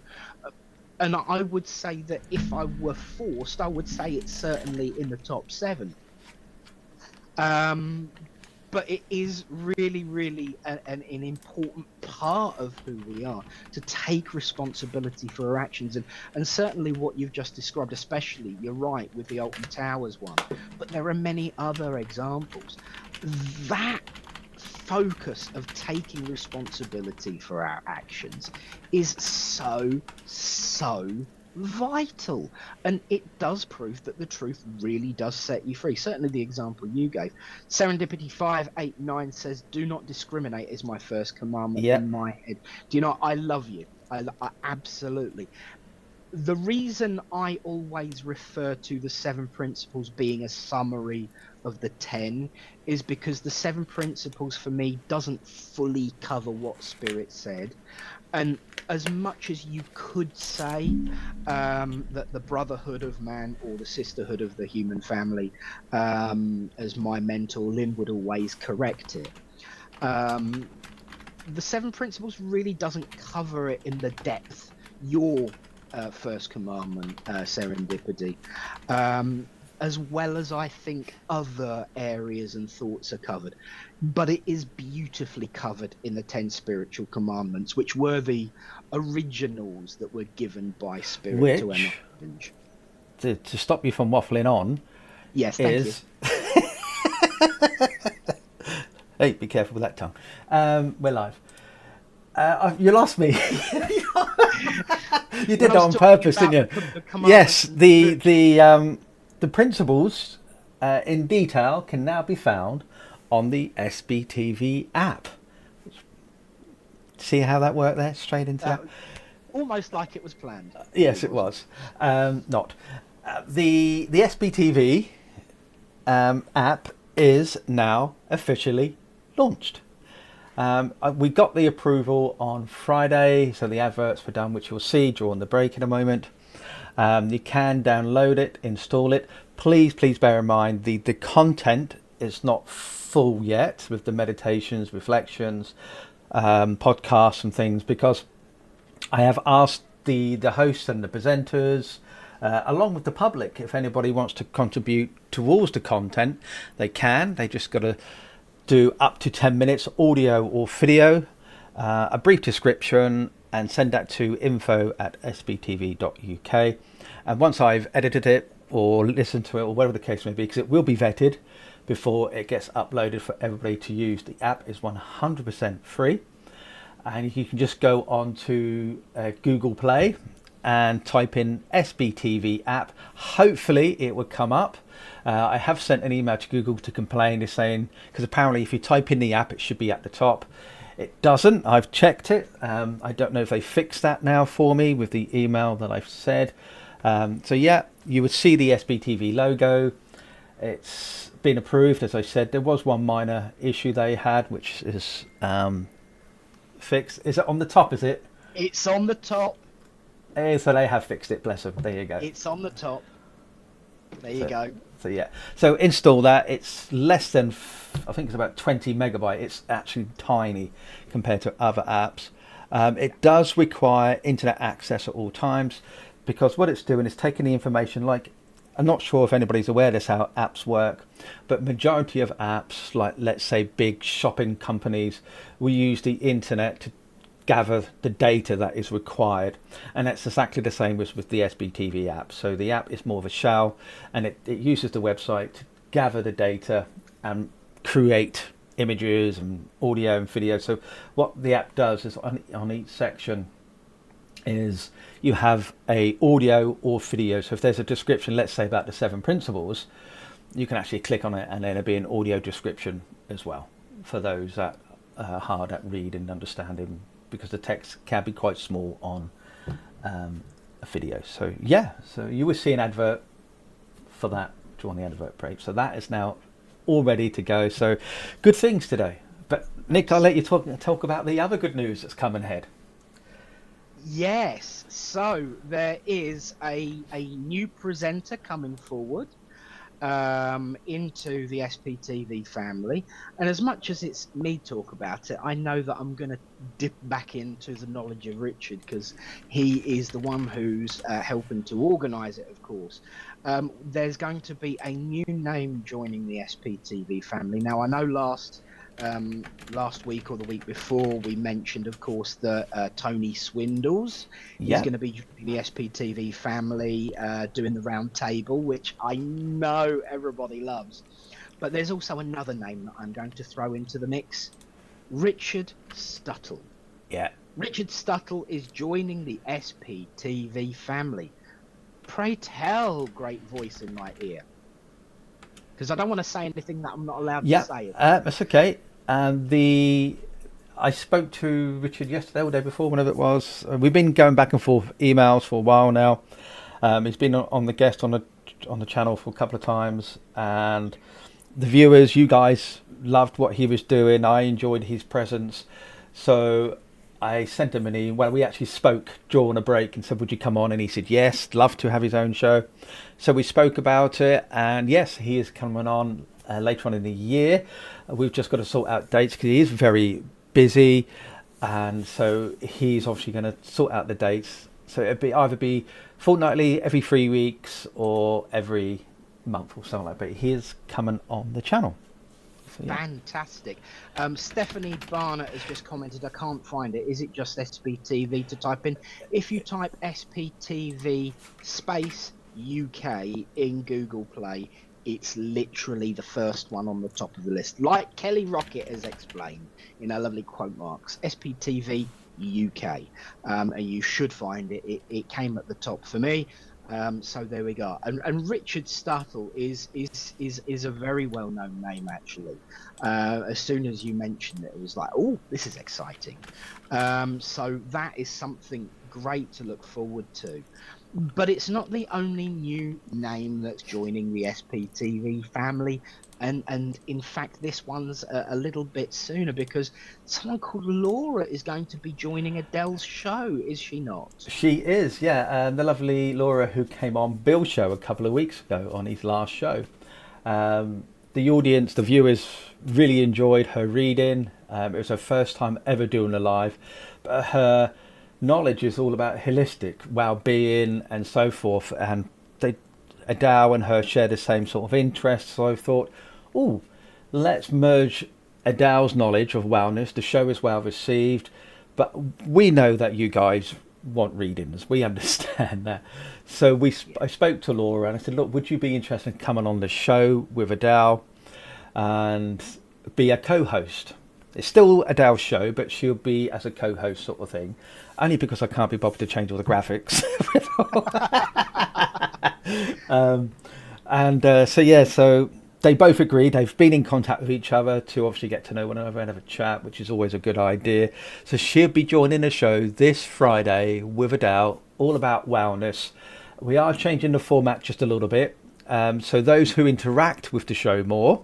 And I would say that if I were forced, I would say it's certainly in the top 7. But it is really, really an important part of who we are, to take responsibility for our actions. And certainly what you've just described, especially, you're right, with the Alton Towers one, but there are many other examples. That focus of taking responsibility for our actions is so vital, and it does prove that the truth really does set you free. Certainly the example you gave, Serendipity 589 says, do not discriminate is my first commandment. Yep. In my head, do you know, I love you. I absolutely. The reason I always refer to the 7 principles being a summary of the 10 is because the 7 principles for me doesn't fully cover what Spirit said. And as much as you could say that the brotherhood of man or the sisterhood of the human family, as my mentor Lynn would always correct it, the 7 principles really doesn't cover it in the depth your first commandment, serendipity, as well as I think other areas and thoughts are covered. But it is beautifully covered in the 10 spiritual commandments, which were the originals that were given by Spirit to Emma Hodge. To stop you from waffling on, yes, thank you. Hey, be careful with that tongue. We're live. You lost me. You did that on purpose, didn't you? Yes, the principles in detail can now be found on the SBTV app. See how that worked there? Straight into that. Almost like it was planned. Yes, it was. Not. The SBTV app is now officially launched. We got the approval on Friday, so the adverts were done, which you'll see during the break in a moment. You can download it, install it. Please bear in mind the content is not full yet with the meditations, reflections, podcasts and things, because I have asked the hosts and the presenters, along with the public, if anybody wants to contribute towards the content, they can. They just got to do up to 10 minutes audio or video, a brief description, and send that to info@sbtv.uk. And once I've edited it or listened to it or whatever the case may be, because it will be vetted before it gets uploaded for everybody to use. The app is 100% free, and you can just go on to Google Play and type in SBTV app. Hopefully it will come up. I have sent an email to Google to complain, is saying, because apparently if you type in the app it should be at the top. It doesn't. I've checked it. I don't know if they fixed that now for me with the email that I've said. So yeah, you would see the SBTV logo. It's been approved, as I said. There was one minor issue they had, which is fixed. Is it on the top, is it? It's on the top. So they have fixed it, bless them. There you go. It's on the top. There you go. So yeah, so install that. It's less than, I think it's about 20 megabyte. It's actually tiny compared to other apps. It does require internet access at all times, because what it's doing is taking the information, like, I'm not sure if anybody's aware of this, how apps work, but majority of apps, like let's say big shopping companies, will use the internet to gather the data that is required, and that's exactly the same with the SBTV app. So the app is more of a shell, and it uses the website to gather the data and create images and audio and video. So what the app does is on each section is you have a audio or video. So if there's a description, let's say about the 7 principles, you can actually click on it and then there'll be an audio description as well. for those that are hard at reading and understanding, because the text can be quite small on a video. So yeah, so you will see an advert for that during the advert break. So that is now all ready to go. So good things today. But Nick, I'll let you talk about the other good news that's coming ahead. Yes, so there is a new presenter coming forward into the SPTV family, and as much as it's me talk about it, I know that I'm going to dip back into the knowledge of Richard, because he is the one who's helping to organise it, of course. There's going to be a new name joining the SPTV family. Now, I know last week or the week before we mentioned, of course, that Tony Swindles is going to be the SPTV family doing the round table, which I know everybody loves. But there's also another name that I'm going to throw into the mix: Richard Stuttle. Yeah. Richard Stuttle is joining the SPTV family. Pray tell, great voice in my ear. Because I don't want to say anything that I'm not allowed to say. That's okay. And I spoke to Richard yesterday or the day before, whenever it was. We've been going back and forth emails for a while now. He's been on the guest on the channel for a couple of times, and the viewers, you guys, loved what he was doing. I enjoyed his presence, so I sent him an email. Well, we actually spoke during a break and said, would you come on? And he said, yes, love to have his own show. So we spoke about it, and yes, he is coming on later on in the year. We've just got to sort out dates because he is very busy, and so he's obviously going to sort out the dates. So it'd either be fortnightly, every 3 weeks, or every month or something like that. But he is coming on the channel. So, yeah. Fantastic. Stephanie Barnett has just commented, I can't find it. Is it just SPTV to type in? If you type SPTV space UK in Google Play, it's literally the first one on the top of the list. Like Kelly Rocket has explained in her lovely quote marks, SPTV UK. And you should find it. It came at the top for me. So there we go. And Richard Stuttle is a very well-known name, actually. As soon as you mentioned it, it was like, oh, this is exciting. So that is something great to look forward to. But it's not the only new name that's joining the SPTV family. And in fact, this one's a little bit sooner, because someone called Laura is going to be joining Adele's show, is she not? She is, yeah. The lovely Laura, who came on Bill's show a couple of weeks ago on his last show. The audience, the viewers, really enjoyed her reading. It was her first time ever doing a live. But her knowledge is all about holistic well-being and so forth. And Adele and her share the same sort of interests. So I thought, oh, let's merge Adele's knowledge of wellness. The show is well received, but we know that you guys want readings. We understand that. So I spoke to Laura and I said, look, would you be interested in coming on the show with Adele and be a co-host? It's still Adele's show, but she'll be as a co-host sort of thing. Only because I can't be bothered to change all the graphics. So they both agreed. They've been in contact with each other to obviously get to know one another and have a chat, which is always a good idea. So she'll be joining the show this Friday with Adele, all about wellness. We are changing the format just a little bit. So those who interact with the show more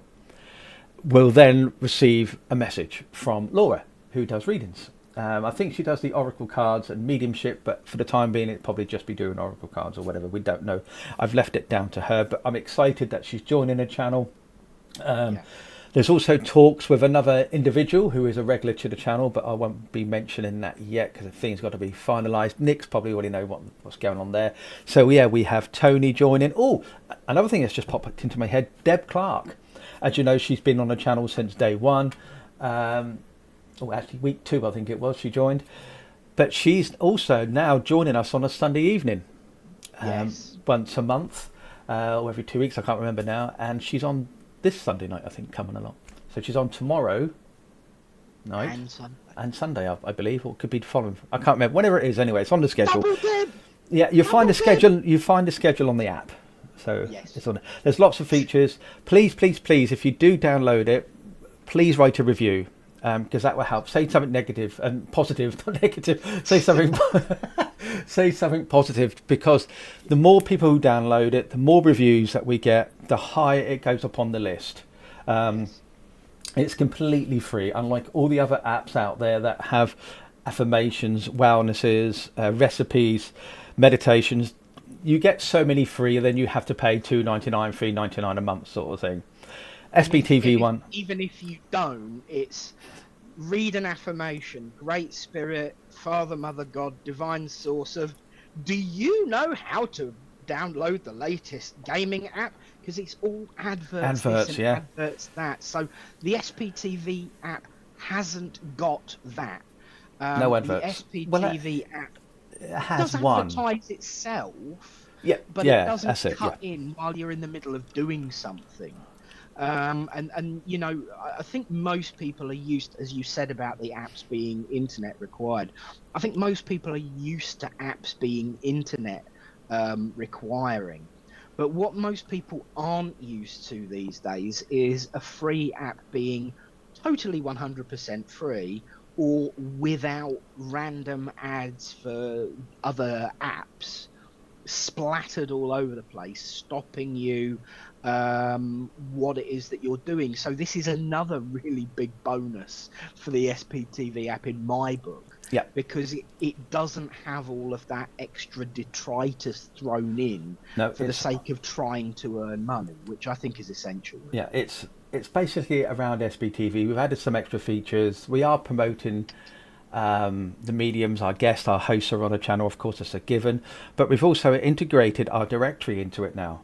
will then receive a message from Laura, who does readings. I think she does the oracle cards and mediumship, but for the time being, it'd probably just be doing oracle cards or whatever. We don't know. I've left it down to her, but I'm excited that she's joining the channel. There's also talks with another individual who is a regular to the channel, but I won't be mentioning that yet because the thing's got to be finalised. Nick's probably already know what's going on there. So yeah, we have Tony joining. Oh, another thing that's just popped into my head, Deb Clark. As you know, she's been on the channel since day one. Actually week 2, I think it was, she joined. But she's also now joining us on a Sunday evening. Once a month, or every 2 weeks, I can't remember now. And she's on this Sunday night, I think, coming along. So she's on tomorrow night. And Sunday, I believe, or it could be the following. I can't remember. Whenever it is, anyway, it's on the schedule. Yeah, you find the schedule on the app. So it's on. There's lots of features. Please, if you do download it, please write a review, because that will help. Say something negative and positive, not negative. Say something, say something positive, because the more people who download it, the more reviews that we get, the higher it goes up on the list. Yes. It's completely free, unlike all the other apps out there that have affirmations, wellnesses, recipes, meditations. You get so many free, then you have to pay $2.99, $3.99 a month, sort of thing. SBTV one. Even if you don't, it's read an affirmation. Great Spirit, Father, Mother, God, Divine Source of. Do you know how to download the latest gaming app? Because it's all adverts, this and Yeah. adverts that. So the SPTV app hasn't got that. No adverts. The Well, SPTV app it has does one. advertise itself, Yeah, but yeah, it doesn't that's it. cut Yeah. in while you're in the middle of doing something. And you know, I think most people are used, as you said about the apps being internet required. I think most people are used to apps being internet requiring. But what most people aren't used to these days is a free app being totally 100% free or without random ads for other apps splattered all over the place, stopping you what it is that you're doing. So this is another really big bonus for the SPTV app in my book. Yeah. Because it doesn't have all of that extra detritus thrown in for the sake of trying to earn money, which I think is essential. Yeah, it's basically around SBTV. We've added some extra features. We are promoting the mediums, our guests, our hosts are on the channel. Of course, it's a given. But we've also integrated our directory into it now.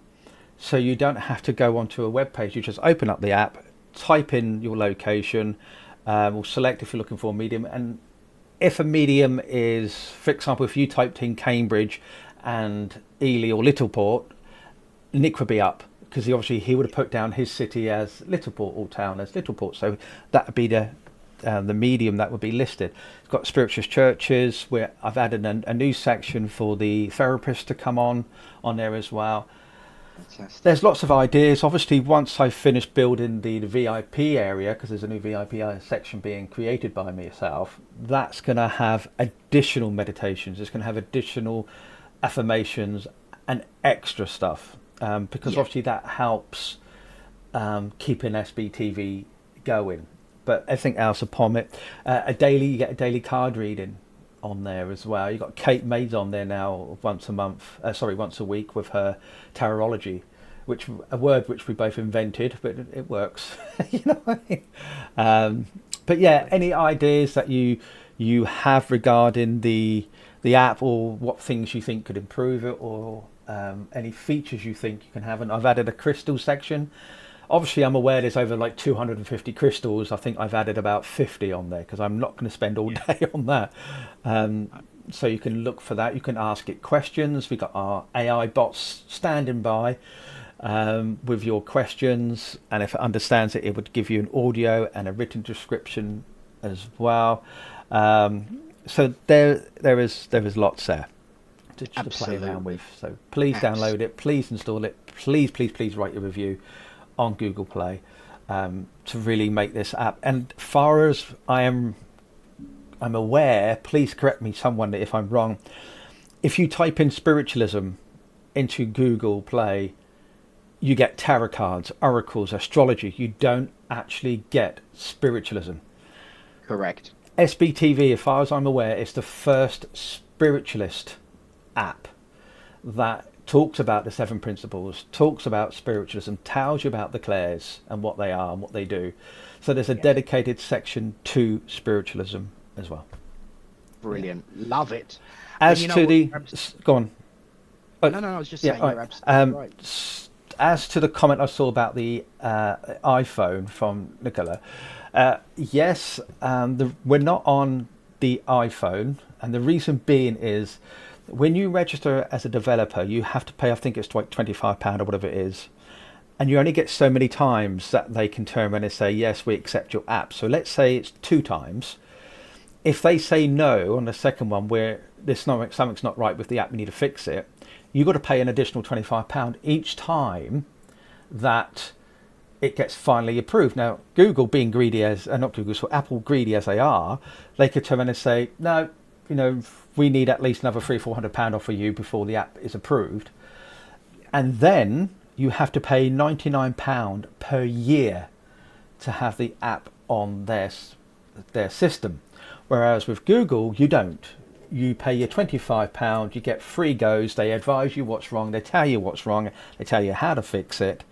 So you don't have to go onto a web page. You just open up the app, type in your location, we'll select if you're looking for a medium. And if a medium is, for example, if you typed in Cambridge and Ely or Littleport, Nick would be up, because he would have put down his city as Littleport or town as Littleport. So that would be the medium that would be listed. It's got spiritualist churches, where I've added a new section for the therapists to come on there as well. Fantastic. There's lots of ideas. Obviously, once I've finished building the VIP area, because there's a new VIP section being created by myself, that's going to have additional meditations. It's going to have additional affirmations and extra stuff, because obviously that helps keeping SBTV going. But everything else upon it, you get a daily card reading on there as well. You've got Kate Maid's on there now once a week with her tarology, a word which we both invented, but it works. You know what I mean? But yeah, any ideas that you have regarding the app, or what things you think could improve it, or any features you think you can have? And I've added a crystal section. Obviously, I'm aware there's over like 250 crystals. I think I've added about 50 on there, because I'm not going to spend all day on that. So you can look for that. You can ask it questions. We've got our AI bots standing by with your questions. And if it understands it, it would give you an audio and a written description as well. So there is lots there to play around with. So please download it. Please install it. Please write your review on Google Play to really make this app. And far as I'm aware, please correct me someone if I'm wrong, if you type in spiritualism into Google Play, you get tarot cards, oracles, astrology. You don't actually get spiritualism. Correct. SBTV, as far as I'm aware, is the first spiritualist app that talks about the seven principles, talks about spiritualism, tells you about the clairs and what they are and what they do. So there's a dedicated section to spiritualism as well. Brilliant. Love it. As to the... Go on. No, I was just saying you're absolutely right. As to the comment I saw about the iPhone from Nicola, yes, we're not on the iPhone, and the reason being is when you register as a developer, you have to pay, I think it's like £25 or whatever it is, and you only get so many times that they can turn around and say, yes, we accept your app. So let's say it's 2 times. If they say no on the second one, where something's not right with the app, we need to fix it, you've got to pay an additional £25 each time that it gets finally approved. Now, Google being greedy as, not Google, so Apple greedy as they are, they could turn around and say, no, you know, we need at least another £300-400 off of you before the app is approved. Yeah. And then you have to pay £99 per year to have the app on their system. Whereas with Google, you don't. You pay your £25, you get free goes, they advise you what's wrong, they tell you what's wrong, they tell you how to fix it.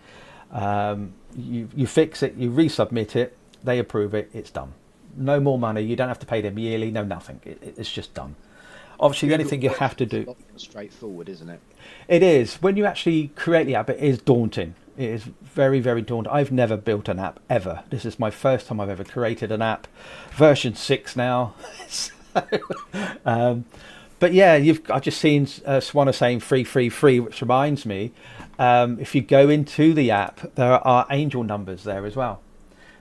You fix it, you resubmit it, they approve it, it's done. No more money, you don't have to pay them yearly, no nothing. It's just done. Obviously, the only thing you have to do... It's a lot more straightforward, isn't it? It is. When you actually create the app, it is daunting. It is very, very daunting. I've never built an app, ever. This is my first time I've ever created an app. Version 6 now. But yeah, I've just seen Swanna saying free, which reminds me, if you go into the app, there are angel numbers there as well.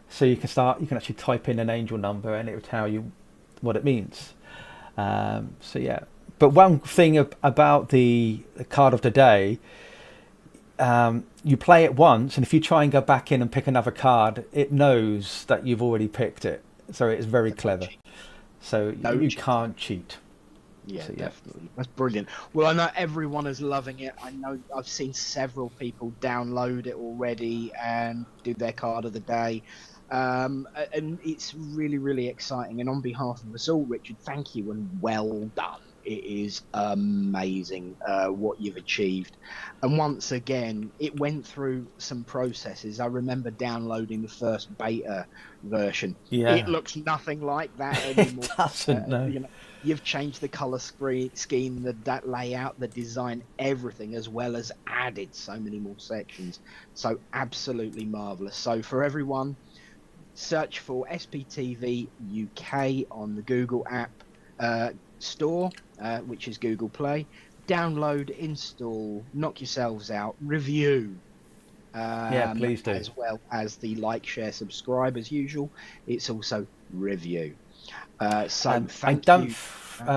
So you can actually type in an angel number and it will tell you what it means. So yeah. But one thing about the card of the day, you play it once, and if you try and go back in and pick another card, it knows that you've already picked it. So it's very clever. So you can't cheat. Yeah, So, definitely. That's brilliant. Well, I know everyone is loving it. I know I've seen several people download it already and do their card of the day. And it's really, really exciting. And on behalf of us all, Richard, thank you and well done. It is amazing what you've achieved. And once again, it went through some processes. I remember downloading the first beta version. Yeah. It looks nothing like that anymore. It doesn't, no. You know, you've changed the color scheme, that layout, the design, everything, as well as added so many more sections. So absolutely marvelous. So for everyone, search for SPTV UK on the Google app store, which is Google Play. Download, install, knock yourselves out, review. Yeah, please do. As well as the like, share, subscribe as usual. It's also review. So thank you.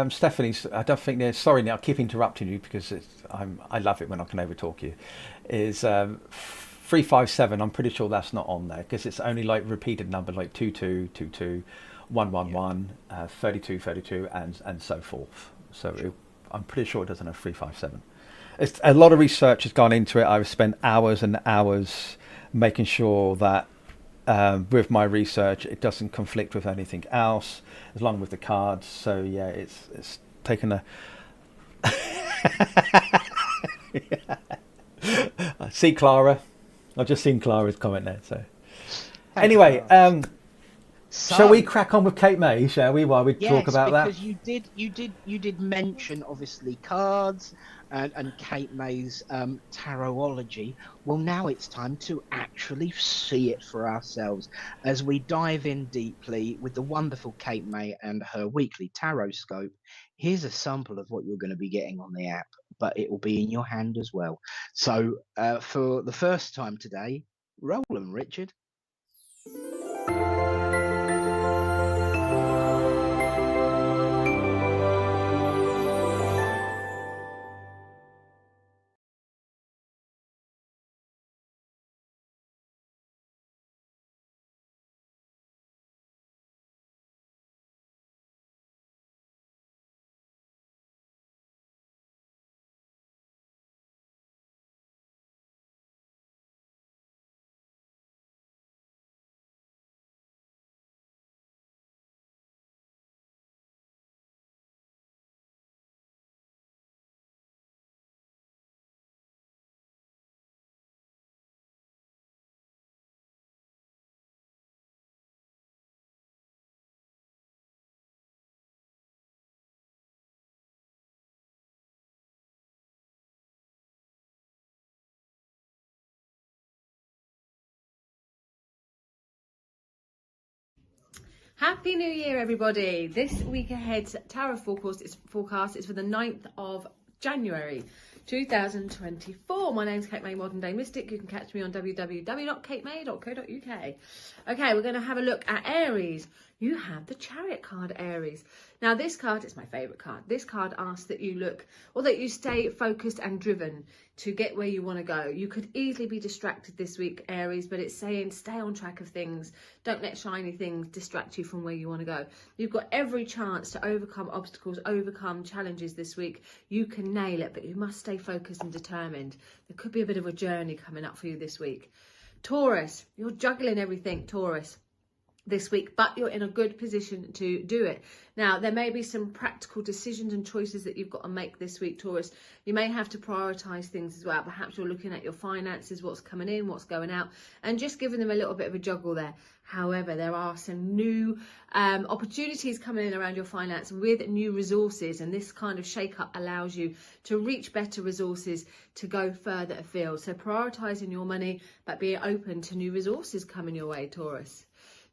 Stephanie, I don't think there's... Sorry, now I keep interrupting you because I love it when I can overtalk you. Is 357, I'm pretty sure that's not on there because it's only like repeated numbers like 2222, 111, 3232 and so forth. So I'm pretty sure it doesn't have 357. It's a lot of research has gone into it. I've spent hours and hours making sure that with my research it doesn't conflict with anything else, as long with the cards. So yeah, it's taken a I see Clara. I've just seen Clara's comment there. So anyway, shall we crack on with Kate May? Shall we? While we talk about that, because you did mention obviously cards and Kate May's tarotology. Well, now it's time to actually see it for ourselves as we dive in deeply with the wonderful Kate May and her weekly tarot scope. Here's a sample of what you're going to be getting on the app, but it will be in your hand as well. So for the first time today, roll them, Richard. Happy New Year, everybody. This week ahead tarot forecast is for the 9th of January 2024. My name's Kate May, Modern Day Mystic. You can catch me on www.katemay.co.uk. Okay, we're going to have a look at Aries, you have the Chariot card, Aries. Now this card is my favourite card. This card asks that you look, or that you stay focused and driven to get where you want to go. You could easily be distracted this week, Aries, but it's saying stay on track of things. Don't let shiny things distract you from where you want to go. You've got every chance to overcome obstacles, overcome challenges this week. You can nail it, but you must stay focused and determined. There could be a bit of a journey coming up for you this week. Taurus, you're juggling everything, Taurus, this week, but you're in a good position to do it. Now, there may be some practical decisions and choices that you've got to make this week, Taurus. You may have to prioritize things as well. Perhaps you're looking at your finances, what's coming in, what's going out, and just giving them a little bit of a juggle there. However, there are some new opportunities coming in around your finance with new resources, and this kind of shake-up allows you to reach better resources to go further afield. So prioritizing your money, but being open to new resources coming your way, Taurus.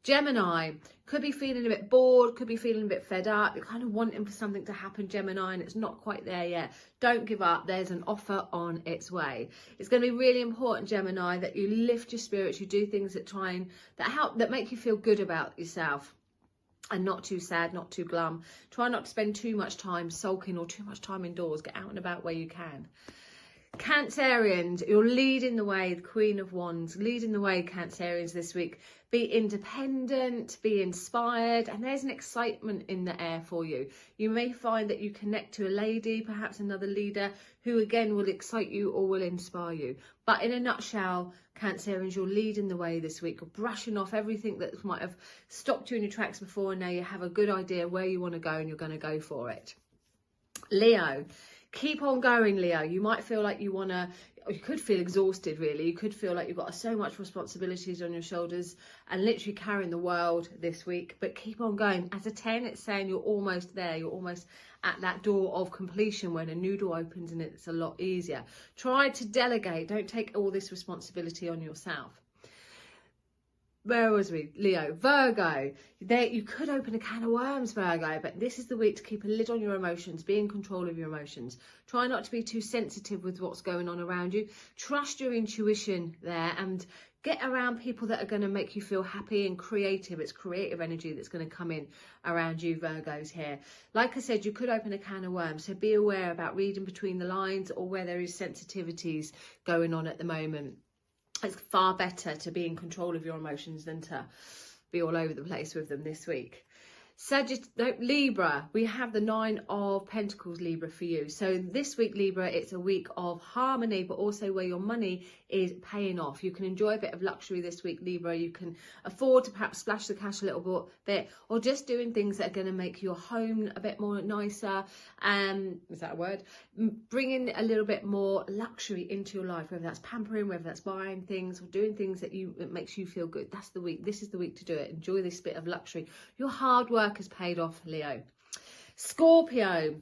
Gemini, could be feeling a bit bored, could be feeling a bit fed up. You're kind of wanting for something to happen, Gemini, and it's not quite there yet. Don't give up. There's an offer on its way. It's going to be really important, Gemini, that you lift your spirits, you do things that make you feel good about yourself. And not too sad, not too glum. Try not to spend too much time sulking or too much time indoors. Get out and about where you can. Cancerians, you're leading the way, the Queen of Wands, leading the way, Cancerians, this week. Be independent, be inspired, and there's an excitement in the air for you. You may find that you connect to a lady, perhaps another leader, who again will excite you or will inspire you. But in a nutshell, Cancerians, you're leading the way this week. You're brushing off everything that might have stopped you in your tracks before, and now you have a good idea where you want to go and you're going to go for it. Leo, keep on going, Leo. You might feel like you could feel exhausted, really. You could feel like you've got so much responsibilities on your shoulders and literally carrying the world this week, but keep on going. As a 10, it's saying you're almost there. You're almost at that door of completion when a new door opens, and it's a lot easier. Try to delegate. Don't take all this responsibility on yourself. Where was we? Leo. Virgo, there you could open a can of worms, Virgo, but this is the week to keep a lid on your emotions, be in control of your emotions. Try not to be too sensitive with what's going on around you. Trust your intuition there, and get around people that are going to make you feel happy and creative. It's creative energy that's going to come in around you, Virgos, here. Like I said, you could open a can of worms, so be aware about reading between the lines or where there is sensitivities going on at the moment. It's far better to be in control of your emotions than to be all over the place with them this week. Libra, we have the 9 of Pentacles, Libra, for you. So this week, Libra, it's a week of harmony, but also where your money is paying off. You can enjoy a bit of luxury this week, Libra. You can afford to perhaps splash the cash a little bit, or just doing things that are going to make your home a bit more nicer. Is that a word? Bringing a little bit more luxury into your life, whether that's pampering, whether that's buying things or doing things that makes you feel good. That's the week. This is the week to do it. Enjoy this bit of luxury. Your hard work has paid off, Leo. Scorpio,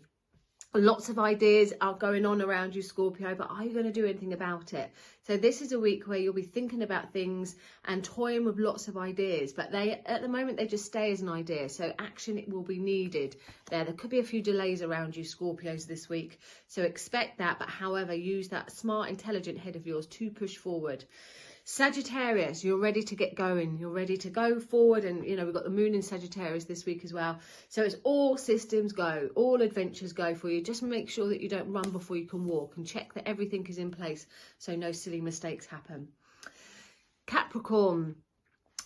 lots of ideas are going on around you, Scorpio, but are you going to do anything about it? So this is a week where you'll be thinking about things and toying with lots of ideas, but at the moment they just stay as an idea. So action, it will be needed there. There could be a few delays around you, Scorpios, this week, so expect that. But however, use that smart, intelligent head of yours to push forward. Sagittarius, you're ready to get going. You're ready to go forward, and we've got the moon in Sagittarius this week as well. So it's all systems go, all adventures go for you. Just make sure that you don't run before you can walk, and check that everything is in place so no silly mistakes happen. Capricorn,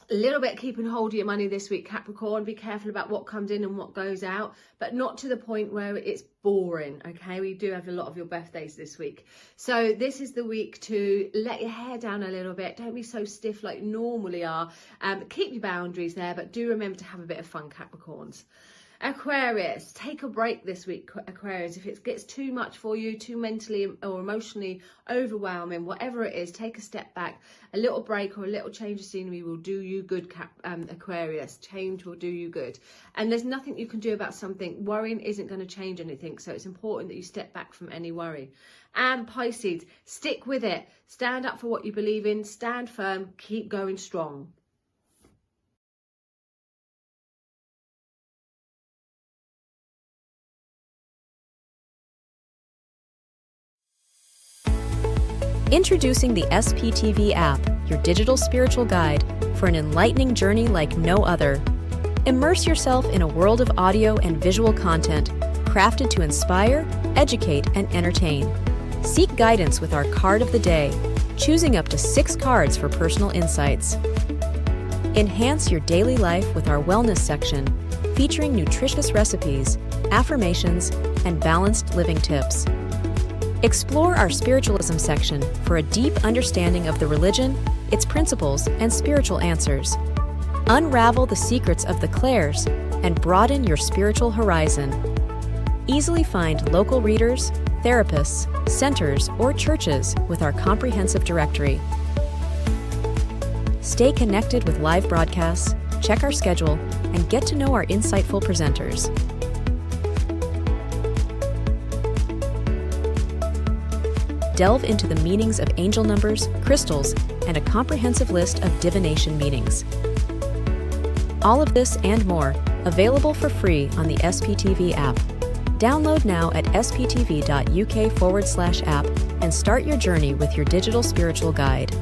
a little bit keeping hold of your money this week, Capricorn. Be careful about what comes in and what goes out, but not to the point where it's boring, okay? We do have a lot of your birthdays this week. So this is the week to let your hair down a little bit. Don't be so stiff like you normally are. Keep your boundaries there, but do remember to have a bit of fun, Capricorns. Aquarius, take a break this week, Aquarius. If it gets too much for you, too mentally or emotionally overwhelming, whatever it is, take a step back. A little break or a little change of scenery will do you good, Aquarius. Change will do you good. And there's nothing you can do about something. Worrying isn't going to change anything, so it's important that you step back from any worry. And Pisces, stick with it. Stand up for what you believe in. Stand firm. Keep going strong. Introducing the SPTV app, your digital spiritual guide for an enlightening journey like no other. Immerse yourself in a world of audio and visual content crafted to inspire, educate, and entertain. Seek guidance with our card of the day, choosing up to 6 cards for personal insights. Enhance your daily life with our wellness section, featuring nutritious recipes, affirmations, and balanced living tips. Explore our spiritualism section for a deep understanding of the religion, its principles, and spiritual answers. Unravel the secrets of the clairs and broaden your spiritual horizon. Easily find local readers, therapists, centers, or churches with our comprehensive directory. Stay connected with live broadcasts, check our schedule, and get to know our insightful presenters. Delve into the meanings of angel numbers, crystals, and a comprehensive list of divination meanings. All of this and more, available for free on the SPTV app. Download now at sptv.uk/app and start your journey with your digital spiritual guide.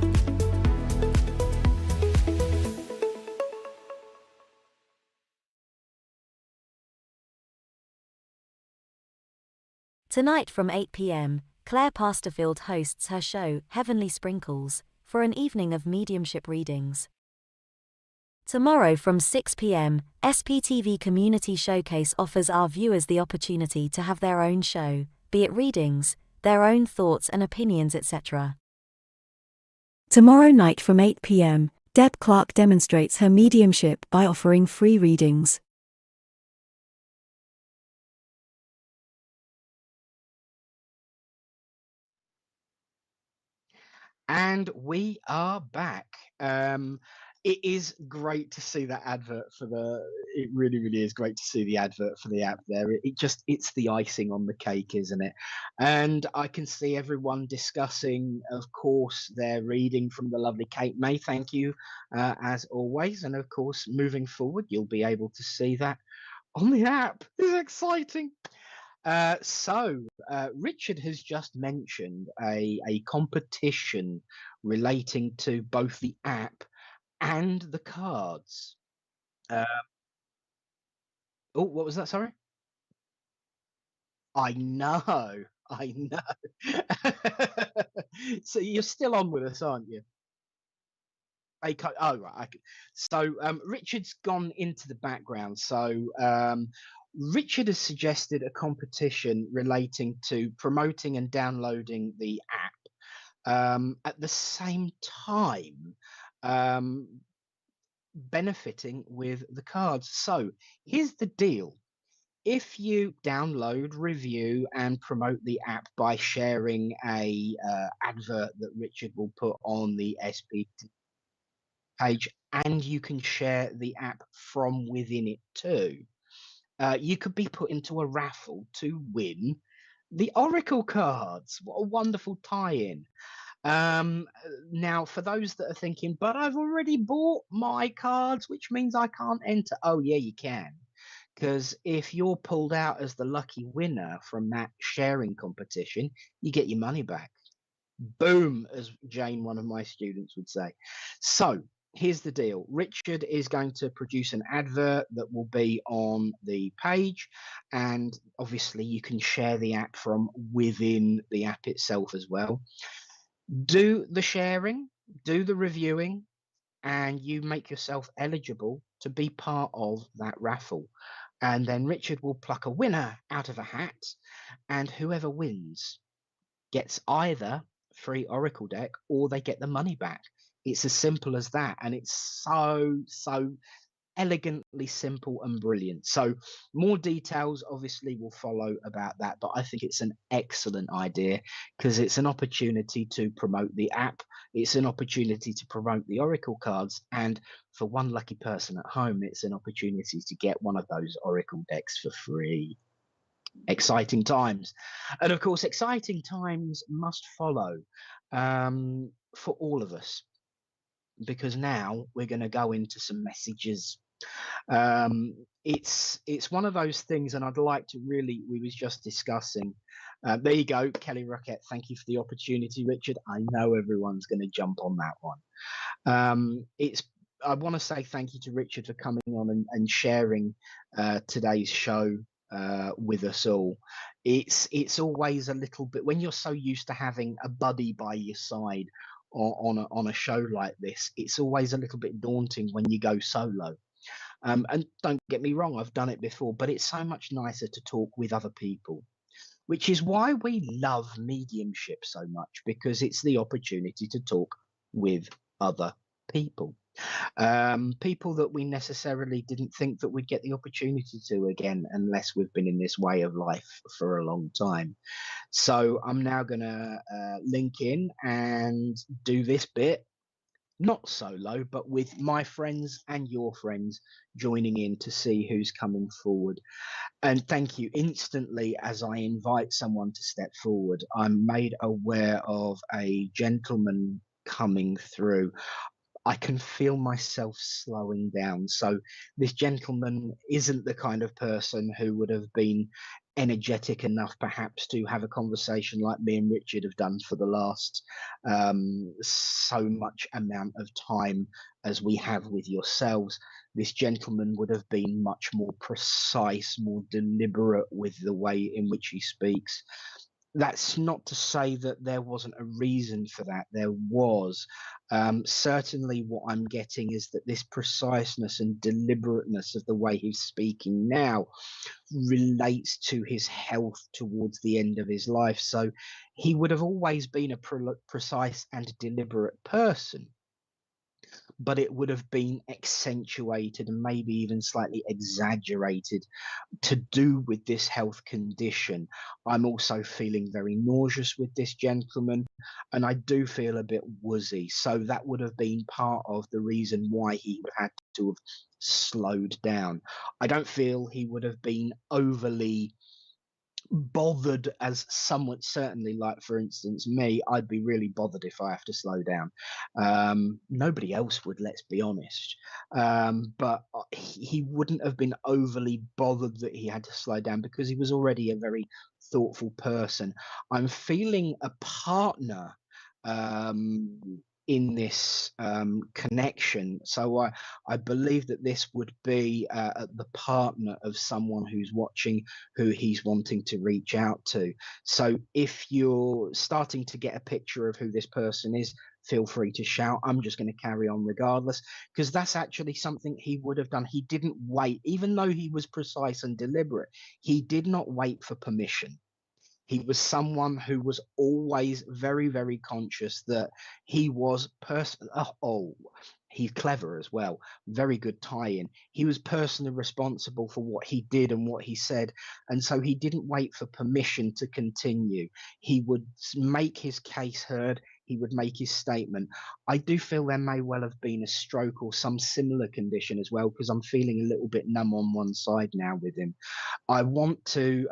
Tonight from 8 p.m, Claire Pasterfield hosts her show, Heavenly Sprinkles, for an evening of mediumship readings. Tomorrow from 6 p.m, SPTV Community Showcase offers our viewers the opportunity to have their own show, be it readings, their own thoughts and opinions, etc. Tomorrow night from 8 p.m, Deb Clark demonstrates her mediumship by offering free readings. And we are back. It is great to see that advert for it really, really is great to see the advert for the app there. It's the icing on the cake, isn't it? And I can see everyone discussing, of course, their reading from the lovely Kate May. Thank you, as always. And of course, moving forward, you'll be able to see that on the app. It's exciting. Richard has just mentioned a competition relating to both the app and the cards. Uh, oh, what was that? Sorry. I know. I know. So you're still on with us, aren't you? Oh, right. So Richard's gone into the background. So Richard has suggested a competition relating to promoting and downloading the app at the same time benefiting with the cards. So here's the deal. If you download, review, and promote the app by sharing a advert that Richard will put on the SP page, and you can share the app from within it too, you could be put into a raffle to win the Oracle cards. What a wonderful tie-in. Now, for those that are thinking, but I've already bought my cards, which means I can't enter. Oh, yeah, you can. Because if you're pulled out as the lucky winner from that sharing competition, you get your money back. Boom, as Jane, one of my students, would say. So here's the deal. Richard is going to produce an advert that will be on the page, and obviously you can share the app from within the app itself as well. Do the sharing, do the reviewing, and you make yourself eligible to be part of that raffle. And then Richard will pluck a winner out of a hat, and whoever wins gets either free Oracle deck or they get the money back. It's as simple as that, and it's so elegantly simple and brilliant. So more details obviously will follow about that, but I think it's an excellent idea because it's an opportunity to promote the app, it's an opportunity to promote the Oracle cards, and for one lucky person at home, it's an opportunity to get one of those Oracle decks for free. Exciting times. And of course, exciting times must follow for all of us, because now we're going to go into some messages. It's one of those things, and I'd like to really, we was just discussing, there you go, Kelly Rocket, thank you for the opportunity, Richard. I know everyone's going to jump on that one. It's I want to say thank you to Richard for coming on and sharing today's show with us all. It's always a little bit, when you're so used to having a buddy by your side on a show like this, it's always a little bit daunting when you go solo. And don't get me wrong, I've done it before, but it's so much nicer to talk with other people, which is why we love mediumship so much, because it's the opportunity to talk with other people. People that we necessarily didn't think that we'd get the opportunity to again, unless we've been in this way of life for a long time. So I'm now going to link in and do this bit, not solo, but with my friends and your friends joining in to see who's coming forward. And thank you. Instantly, as I invite someone to step forward, I'm made aware of a gentleman coming through. I can feel myself slowing down. So this gentleman isn't the kind of person who would have been energetic enough perhaps to have a conversation like me and Richard have done for the last so much amount of time as we have with yourselves. This gentleman would have been much more precise, more deliberate with the way in which he speaks. That's not to say that there wasn't a reason for that. There was. Certainly what I'm getting is that this preciseness and deliberateness of the way he's speaking now relates to his health towards the end of his life. So he would have always been a precise and deliberate person, but it would have been accentuated and maybe even slightly exaggerated to do with this health condition. I'm also feeling very nauseous with this gentleman, and I do feel a bit woozy. So that would have been part of the reason why he would have had to have slowed down. I don't feel he would have been overly bothered, as some would certainly, like for instance me. I'd be really bothered if I have to slow down. Nobody else would, let's be honest. But he wouldn't have been overly bothered that he had to slow down, because he was already a very thoughtful person. I'm feeling a partner in this connection. So I believe that this would be the partner of someone who's watching, who he's wanting to reach out to. So if you're starting to get a picture of who this person is, feel free to shout. I'm just going to carry on regardless, because that's actually something he would have done. He didn't wait, even though he was precise and deliberate, he did not wait for permission. He was someone who was always very, very conscious that he was he's clever as well. Very good tie-in. He was personally responsible for what he did and what he said. And so he didn't wait for permission to continue. He would make his case heard. He would make his statement. I do feel there may well have been a stroke or some similar condition as well, because I'm feeling a little bit numb on one side now with him. I want to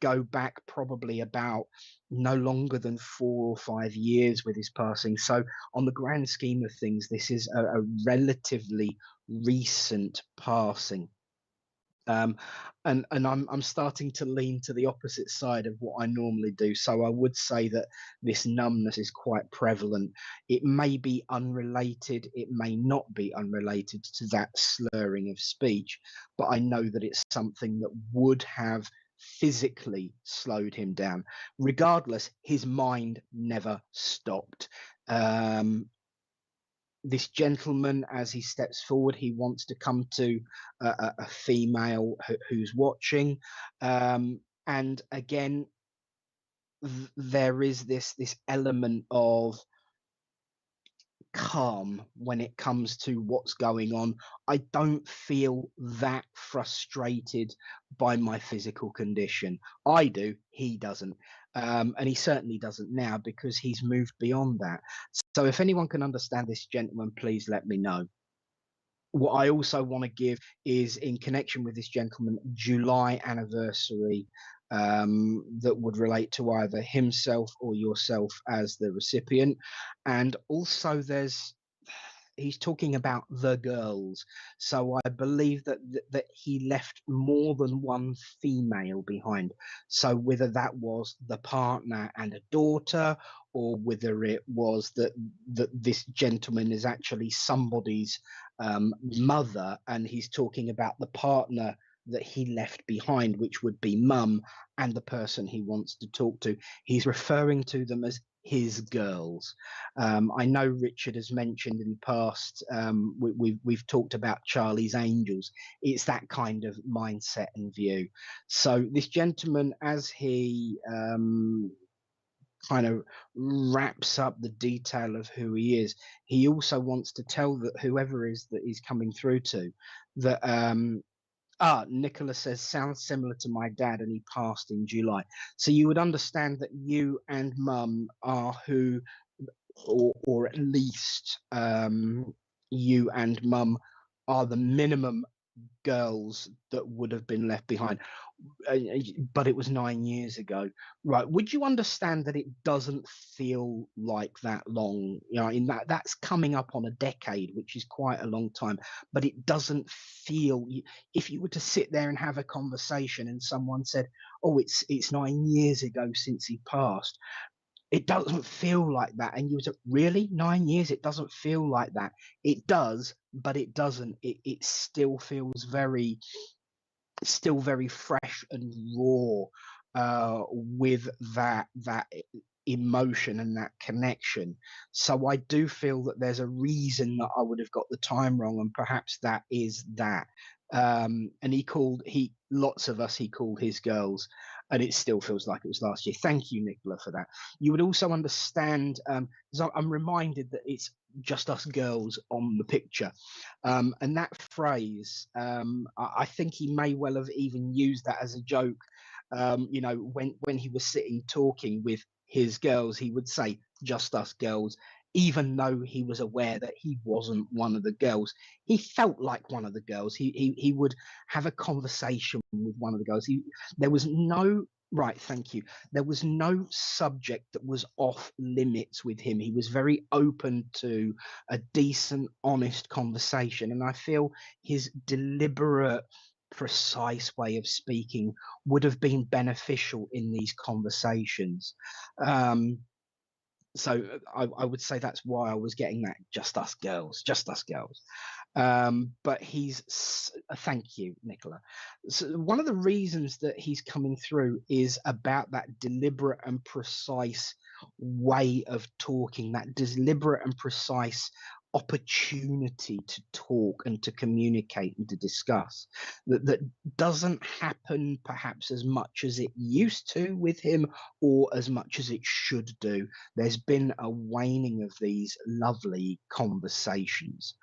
go back probably about no longer than 4 or 5 years with his passing. So on the grand scheme of things, this is a relatively recent passing. And I'm starting to lean to the opposite side of what I normally do. So I would say that this numbness is quite prevalent. It may be unrelated, it may not be unrelated to that slurring of speech, but I know that it's something that would have physically slowed him down. Regardless, his mind never stopped. This gentleman, as he steps forward, he wants to come to a female who's watching, and again there is this element of calm when it comes to what's going on. I don't feel that frustrated by my physical condition. I do, he doesn't. And he certainly doesn't now, because he's moved beyond that. So if anyone can understand this gentleman, please let me know. What I also want to give is, in connection with this gentleman, July anniversary that would relate to either himself or yourself as the recipient. And also he's talking about the girls. So I believe that he left more than one female behind. So whether that was the partner and a daughter, or whether it was that this gentleman is actually somebody's mother, and he's talking about the partner that he left behind, which would be mum, and the person he wants to talk to. He's referring to them as his girls. I know Richard has mentioned in the past, we've talked about Charlie's Angels. It's that kind of mindset and view. So this gentleman, as he kind of wraps up the detail of who he is, he also wants to tell that whoever is that he's coming through to, that Nicola says, sounds similar to my dad, and he passed in July. So you would understand that you and mum are who, or at least you and mum are the minimum girls that would have been left behind. But it was 9 years ago, right? Would you understand that it doesn't feel like that long? You know, in that's coming up on a decade, which is quite a long time. But it doesn't feel. If you were to sit there and have a conversation, and someone said, "Oh, it's 9 years ago since he passed," it doesn't feel like that. And you was really 9 years? It doesn't feel like that. It does, but it doesn't. It still feels still very fresh and raw, with that emotion and that connection. So I do feel that there's a reason that I would have got the time wrong, and perhaps that is that. And lots of us he called his girls, and it still feels like it was last year. Thank you, Nicola, for that. You would also understand, because I'm reminded that it's just us girls on the picture, and that phrase, I think he may well have even used that as a joke. You know, when he was sitting talking with his girls, he would say, just us girls, even though he was aware that he wasn't one of the girls. He felt like one of the girls. He would have a conversation with one of the girls. There was no, right, thank you, there was no subject that was off limits with him. He was very open to a decent, honest conversation, and I feel his deliberate, precise way of speaking would have been beneficial in these conversations. So I would say that's why I was getting that just us girls. But thank you, Nicola. So one of the reasons that he's coming through is about that deliberate and precise way of talking, that deliberate and precise opportunity to talk and to communicate and to discuss, that doesn't happen perhaps as much as it used to with him, or as much as it should do. There's been a waning of these lovely conversations,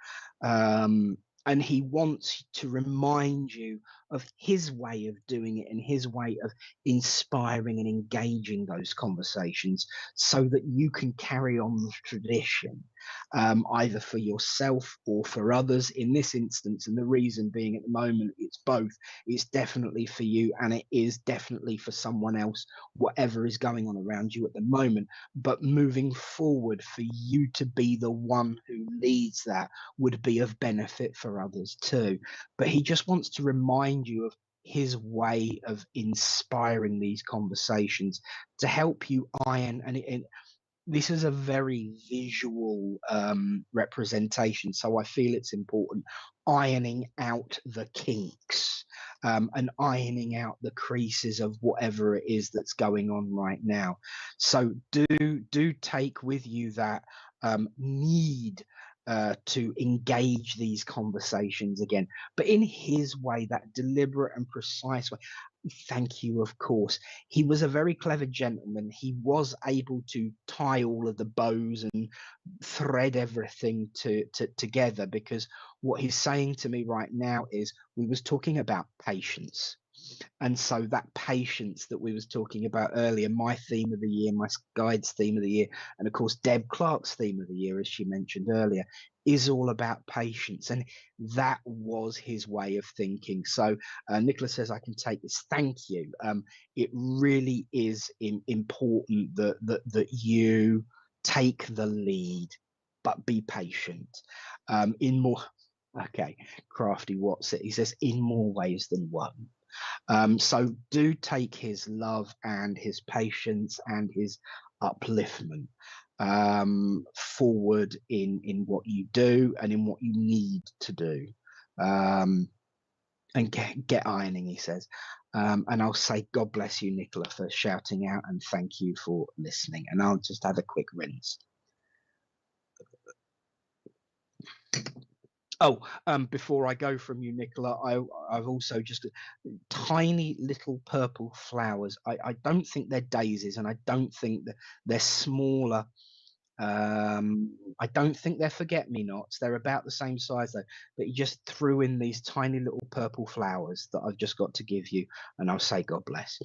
and he wants to remind you of his way of doing it and his way of inspiring and engaging those conversations, so that you can carry on the tradition, either for yourself or for others in this instance. And the reason being, at the moment, it's both. It's definitely for you, and it is definitely for someone else, whatever is going on around you at the moment. But moving forward, for you to be the one who leads that would be of benefit for others too. But he just wants to remind you of his way of inspiring these conversations to help you iron. And this is a very visual representation, so I feel it's important, ironing out the kinks, and ironing out the creases of whatever it is that's going on right now. So do take with you that need to engage these conversations again, but in his way, that deliberate and precise way. Thank you, of course. He was a very clever gentleman. He was able to tie all of the bows and thread everything together, because what he's saying to me right now is, we was talking about patience. And so that patience that we was talking about earlier, my theme of the year, my guide's theme of the year, and of course Deb Clark's theme of the year, as she mentioned earlier, is all about patience. And that was his way of thinking. So Nicola says, I can take this. Thank you. It really is important that you take the lead, but be patient. Okay, Crafty Watson, he says, in more ways than one. So do take his love and his patience and his upliftment. forward in what you do and in what you need to do. And get ironing, he says. And I'll say, God bless you, Nicola, for shouting out, and thank you for listening. And I'll just have a quick rinse. Oh, before I go from you, Nicola, I've also just tiny little purple flowers. I don't think they're daisies, and I don't think that they're smaller. I don't think they're forget-me-nots. They're about the same size though. But you just threw in these tiny little purple flowers that I've just got to give you, and I'll say God bless.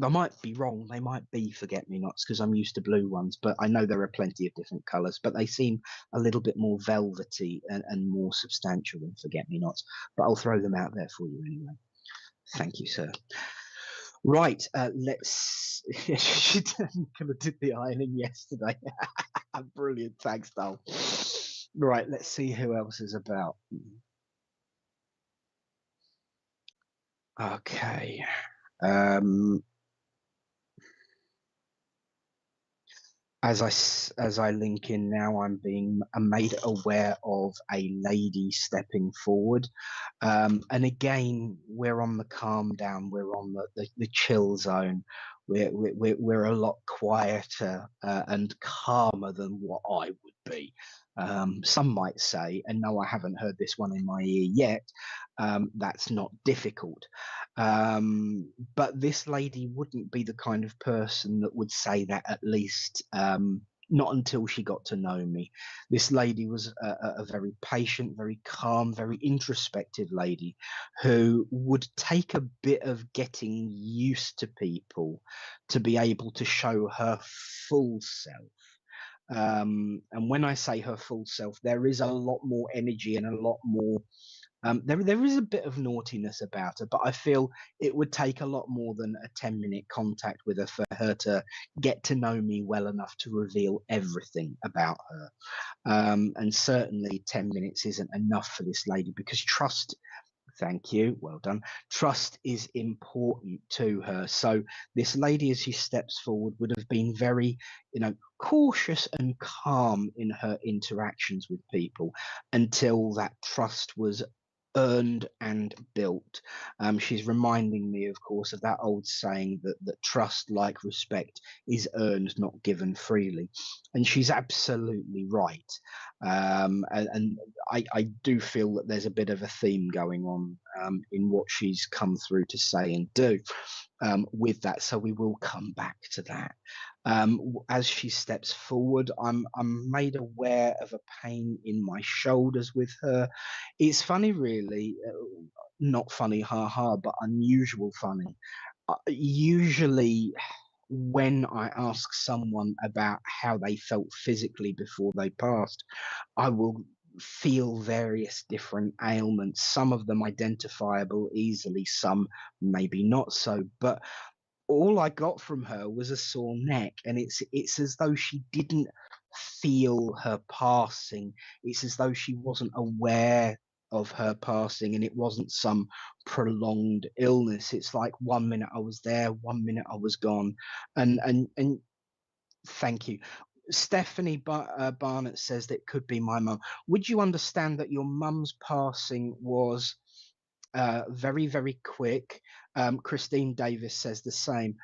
I might be wrong. They might be forget-me-nots because I'm used to blue ones, but I know there are plenty of different colours. But they seem a little bit more velvety and more substantial than forget-me-nots. But I'll throw them out there for you anyway. Thank you, sir. Right, let's. Nicola did the ironing yesterday. Brilliant, thanks, Dal. Right, let's see who else is about. Okay. As I link in now, I'm being made aware of a lady stepping forward, and again we're on the calm down, we're on the chill zone. We're a lot quieter and calmer than what I would be. Some might say, and no, I haven't heard this one in my ear yet. That's not difficult. But this lady wouldn't be the kind of person that would say that, at least not until she got to know me. This lady was a very patient, very calm, very introspective lady who would take a bit of getting used to people to be able to show her full self. And when I say her full self, there is a lot more energy and a lot more there is a bit of naughtiness about her, but I feel it would take a lot more than a 10-minute contact with her for her to get to know me well enough to reveal everything about her. And certainly 10 minutes isn't enough for this lady, because trust, thank you, well done, trust is important to her. So this lady, as she steps forward, would have been very, cautious and calm in her interactions with people until that trust was earned and built. She's reminding me, of course, of that old saying that trust, like respect, is earned, not given freely. And she's absolutely right. And I do feel that there's a bit of a theme going on in what she's come through to say and do with that. So we will come back to that. As she steps forward, I'm made aware of a pain in my shoulders with her. It's funny, really, not funny, but unusual funny. Usually, when I ask someone about how they felt physically before they passed, I will feel various different ailments, some of them identifiable easily, some maybe not so. But all I got from her was a sore neck, and it's as though she didn't feel her passing. It's as though she wasn't aware of her passing, and it wasn't some prolonged illness. It's like 1 minute I was there, 1 minute I was gone. And thank you. Stephanie Barnett says that could be my mum. Would you understand that your mum's passing was very, very quick? Christine Davis says the same.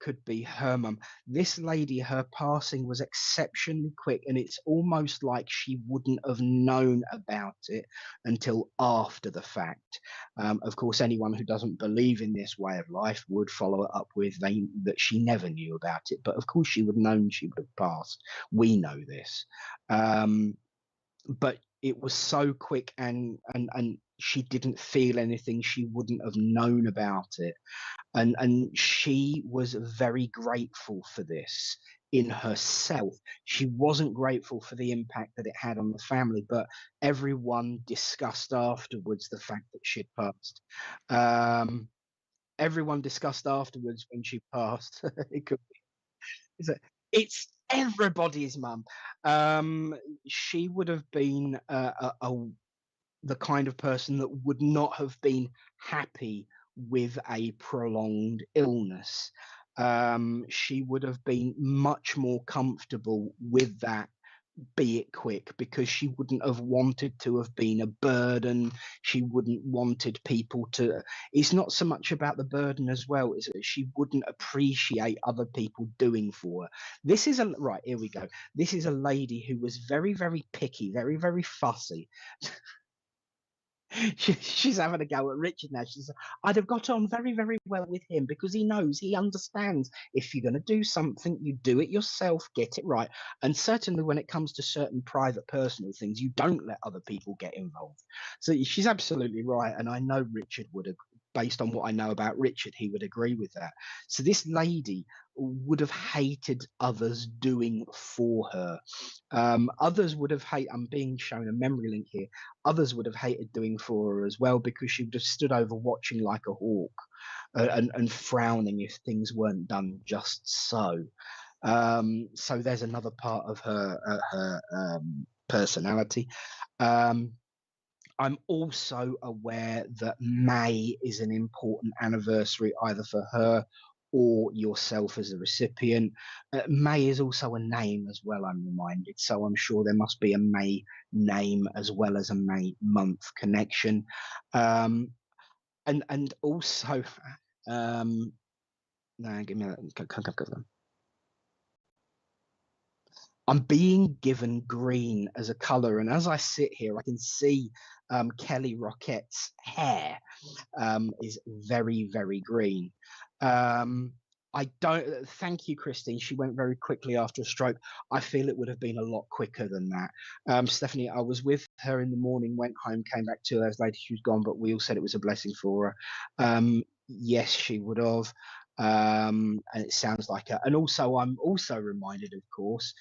Could be her mum. This lady, her passing was exceptionally quick, and it's almost like she wouldn't have known about it until after the fact. Of course, anyone who doesn't believe in this way of life would follow it up with that she never knew about it. But of course, she would have known she would have passed. We know this. But it was so quick, and she didn't feel anything. She wouldn't have known about it, and she was very grateful for this in herself. She wasn't grateful for the impact that it had on the family, but everyone discussed afterwards the fact that she'd passed. Everyone discussed afterwards when she passed. It could be, it's everybody's mum. She would have been the kind of person that would not have been happy with a prolonged illness. she would have been much more comfortable with that, be it quick, because she wouldn't have wanted to have been a burden. She wouldn't wanted people to, it's not so much about the burden as well, is that she wouldn't appreciate other people doing for her. This is a, right, here we go. This is a lady who was very, very picky, very, very fussy. She's having a go at Richard now. She says, I'd have got on very, very well with him because he knows, he understands. If you're going to do something, you do it yourself, get it right. And certainly when it comes to certain private, personal things, you don't let other people get involved. So she's absolutely right. And I know Richard would have, based on what I know about Richard, he would agree with that. So this lady would have hated others doing for her. Others would have hated, I'm being shown a memory link here, others would have hated doing for her as well, because she would have stood over watching like a hawk, and frowning if things weren't done just so. So there's another part of her personality. I'm also aware that May is an important anniversary either for her or yourself as a recipient. May is also a name as well, I'm reminded. So I'm sure there must be a May name as well as a May month connection. And also, no, give me that. Come. I'm being given green as a color, and as I sit here, I can see Kelly Rockette's hair is very, very green. I don't, thank you, Christine. She went very quickly after a stroke. I feel it would have been a lot quicker than that. Stephanie, I was with her in the morning, went home, came back 2 hours later, she was gone, but we all said it was a blessing for her. Yes, she would have. And it sounds like her. And also, I'm also reminded, of course,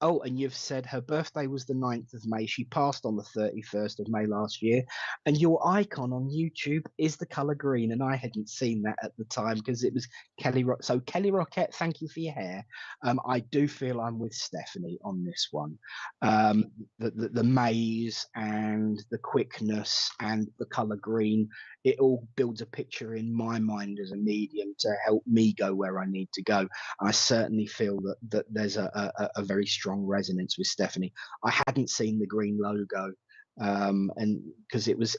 oh, and you've said her birthday was the 9th of May. She passed on the 31st of May last year. And your icon on YouTube is the color green. And I hadn't seen that at the time because it was Kelly Rock. So Kelly Rockette, thank you for your hair. I do feel I'm with Stephanie on this one. The maze and the quickness and the color green, it all builds a picture in my mind as a medium to help me go where I need to go. I certainly feel that there's a very strong resonance with Stephanie. I hadn't seen the green logo, and because it was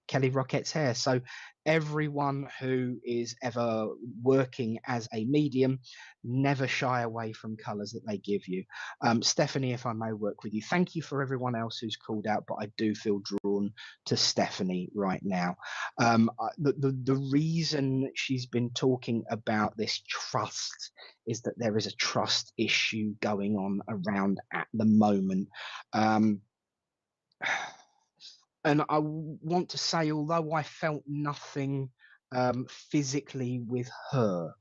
Kelly Rockette's hair. So everyone who is ever working as a medium, never shy away from colors that they give you. Stephanie, if I may work with you, thank you for everyone else who's called out, but I do feel drawn to Stephanie right now. The reason she's been talking about this trust is that there is a trust issue going on around at the moment. And I want to say, although I felt nothing physically with her,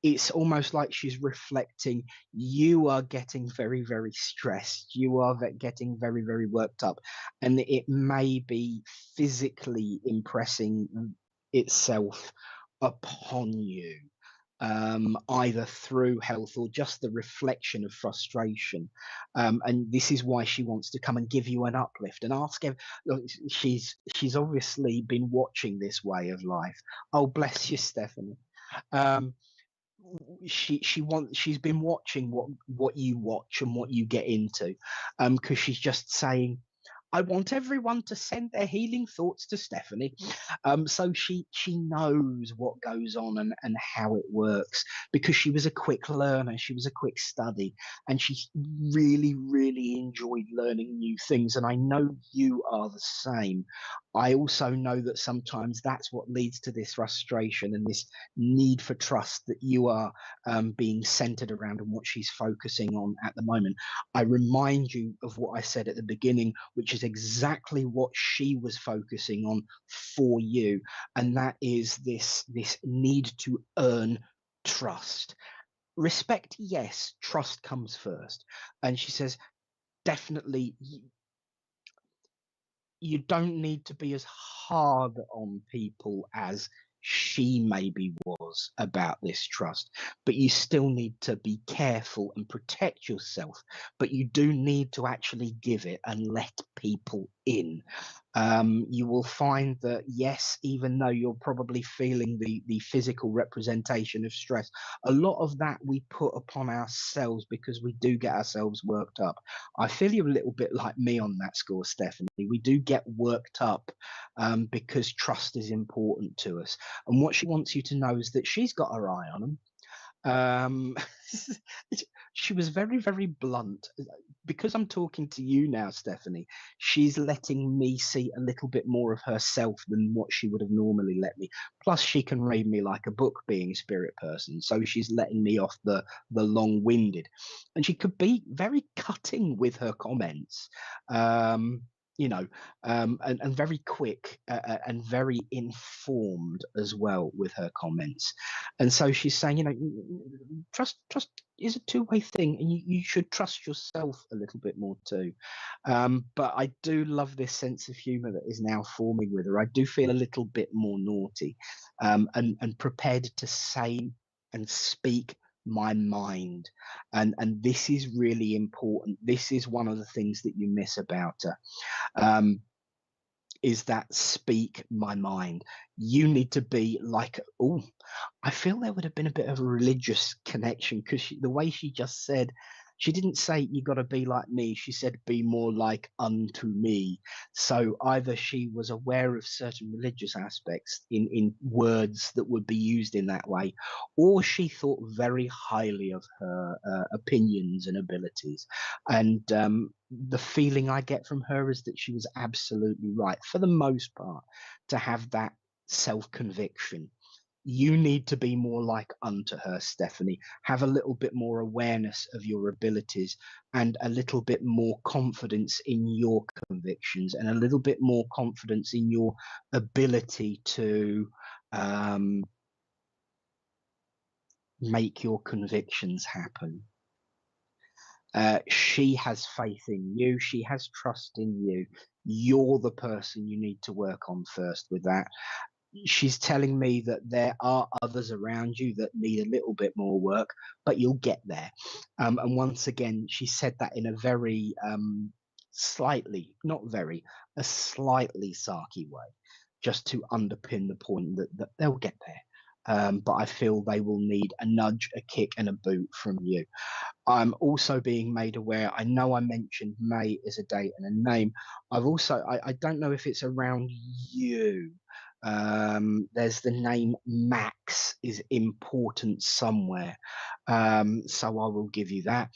it's almost like she's reflecting, you are getting very, very stressed. You are getting very, very worked up. And it may be physically impressing itself upon you, either through health or just the reflection of frustration. And this is why she wants to come and give you an uplift and ask him. She's obviously been watching this way of life. Oh, bless you, Stephanie. She's been watching what you watch and what you get into, because she's just saying, I want everyone to send their healing thoughts to Stephanie. So she knows what goes on and how it works, because she was a quick learner, she was a quick study, and she really, really enjoyed learning new things. And I know you are the same. I also know that sometimes that's what leads to this frustration and this need for trust that you are being centered around and what she's focusing on at the moment. I remind you of what I said at the beginning, which is exactly what she was focusing on for you. And that is this need to earn trust. Respect, yes, trust comes first. And she says, definitely, you don't need to be as hard on people as she maybe was. was about this trust, but you still need to be careful and protect yourself. But you do need to actually give it and let people in. You will find that, yes, even though you're probably feeling the physical representation of stress, a lot of that we put upon ourselves because we do get ourselves worked up. I feel you're a little bit like me on that score, Stephanie. We do get worked up because trust is important to us. And what she wants you to know is that she's got her eye on them. She was very, very blunt. Because I'm talking to you now, Stephanie, she's letting me see a little bit more of herself than what she would have normally let me. Plus, she can read me like a book, being a spirit person. So she's letting me off the long-winded. And she could be very cutting with her comments. And very quick and very informed as well with her comments. And so she's saying, trust is a two-way thing, and you should trust yourself a little bit more too. But I do love this sense of humor that is now forming with her. I do feel a little bit more naughty, and prepared to say and speak my mind. And this is really important. This is one of the things that you miss about her. Is that speak my mind. You need to be like, oh, I feel there would have been a bit of a religious connection, because the way she just said, she didn't say you got to be like me. She said be more like unto me. So either she was aware of certain religious aspects in words that would be used in that way, or she thought very highly of her opinions and abilities. And the feeling I get from her is that she was absolutely right, for the most part, to have that self-conviction. You need to be more like unto her, Stephanie. Have a little bit more awareness of your abilities, and a little bit more confidence in your convictions, and a little bit more confidence in your ability to make your convictions happen. She has faith in you. She has trust in you. You're the person you need to work on first with that. She's telling me that there are others around you that need a little bit more work, but you'll get there. And once again, she said that in a very slightly sarky way, just to underpin the point that they'll get there. But I feel they will need a nudge, a kick, and a boot from you. I'm also being made aware. I know I mentioned May as a date and a name. I don't know if it's around you. There's the name Max is important somewhere. So I will give you that.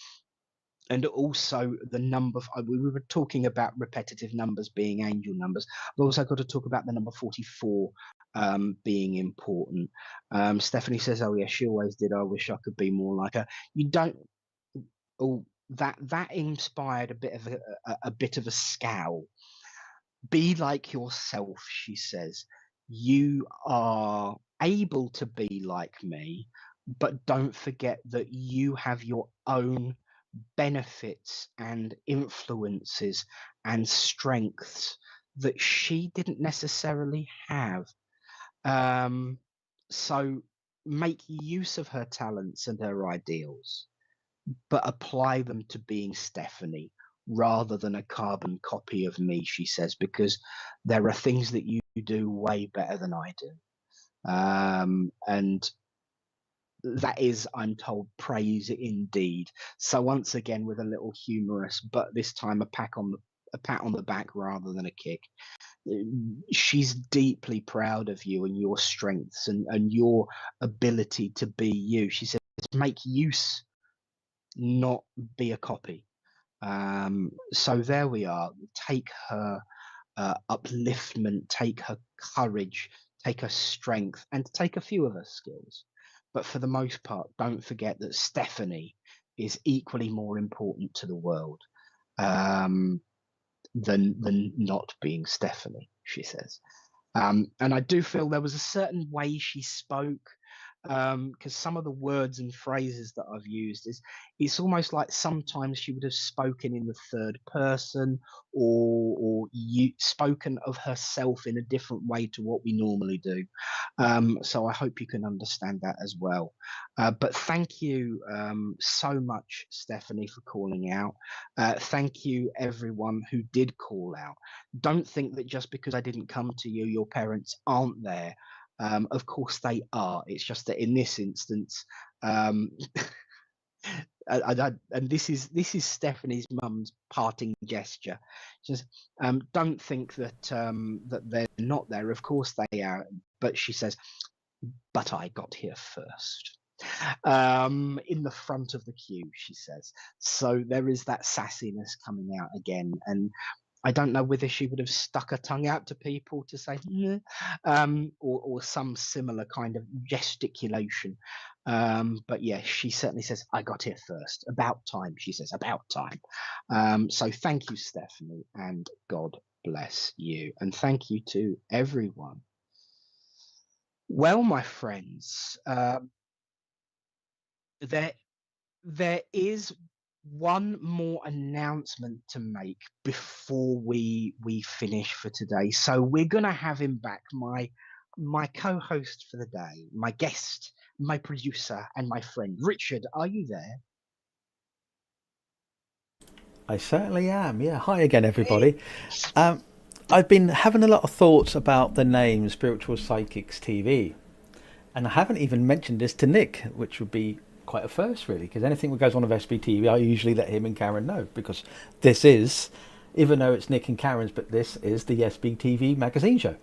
And also the number, we were talking about repetitive numbers being angel numbers. I've also got to talk about the number 44 being important. Stephanie says, oh yeah, she always did. I wish I could be more like her. You don't, oh, that inspired a bit of a scowl. Be like yourself, she says. You are able to be like me, but don't forget that you have your own benefits and influences and strengths that she didn't necessarily have. So make use of her talents and her ideals, but apply them to being Stephanie rather than a carbon copy of me, she says, because there are things that you do way better than I do. And that is, I'm told, praise indeed. So once again, with a little humorous, but this time a pat on the back rather than a kick. She's deeply proud of you and your strengths and your ability to be you. She says, make use, not be a copy. So there we are. Take her upliftment, take her courage, take her strength, and take a few of her skills. But for the most part, don't forget that Stephanie is equally more important to the world than not being Stephanie, she says. And I do feel there was a certain way she spoke because some of the words and phrases that I've used it's almost like sometimes she would have spoken in the third person, or you spoken of herself in a different way to what we normally do. So I hope you can understand that as well. But thank you so much, Stephanie, for calling out. Thank you, everyone who did call out. Don't think that just because I didn't come to you, your parents aren't there. Of course they are. It's just that in this instance, um, and this is Stephanie's mum's parting gesture. She says, "Don't think that that they're not there. Of course they are." But she says, "But I got here first." In the front of the queue, she says. So there is that sassiness coming out again, and I don't know whether she would have stuck her tongue out to people to say, "Meh," or some similar kind of gesticulation. But yeah, she certainly says, "I got here first. About time," she says, "about time." So thank you, Stephanie, and God bless you. And thank you to everyone. Well, my friends, there is one more announcement to make before we finish for today. So we're gonna have him back, my co-host for the day, my guest, my producer, and my friend. Richard, are you there? I certainly am. Yeah. Hi again, everybody. I've been having a lot of thoughts about the name Spiritual Psychics TV, and I haven't even mentioned this to Nick, which would be quite a first, really, because anything that goes on with SBTV, I usually let him and Karen know, because this is, even though it's Nick and Karen's, but this is the SBTV magazine show.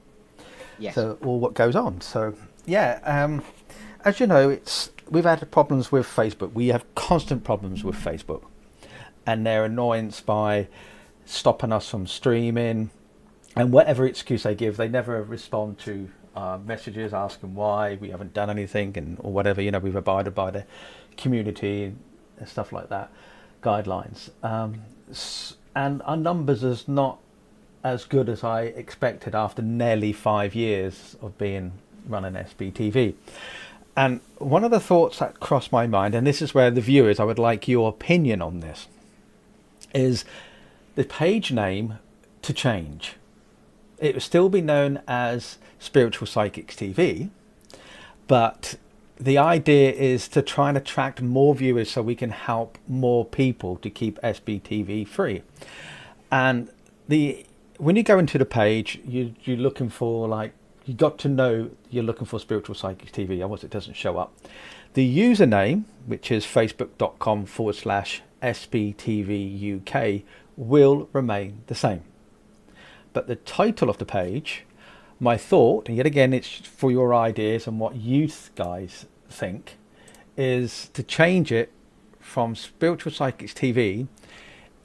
Yes. So all what goes on. So yeah, as you know, we've had problems with Facebook. We have constant problems with Facebook, and their annoyance by stopping us from streaming, and whatever excuse they give, they never respond to messages asking why we haven't done anything, and or whatever. You know, we've abided by the community and stuff like that, guidelines. And our numbers is not as good as I expected after nearly 5 years of being running SBTV. And one of the thoughts that crossed my mind, and this is where the viewers, I would like your opinion on this, is the page name to change. It will still be known as Spiritual Psychics TV, but the idea is to try and attract more viewers so we can help more people to keep SBTV free. And when you go into the page, you're looking for, like, you got to know you're looking for Spiritual Psychics TV, otherwise it doesn't show up. The username, which is facebook.com/SBTV UK, will remain the same. But the title of the page, my thought, and yet again it's for your ideas and what you guys think, is to change it from Spiritual Psychics TV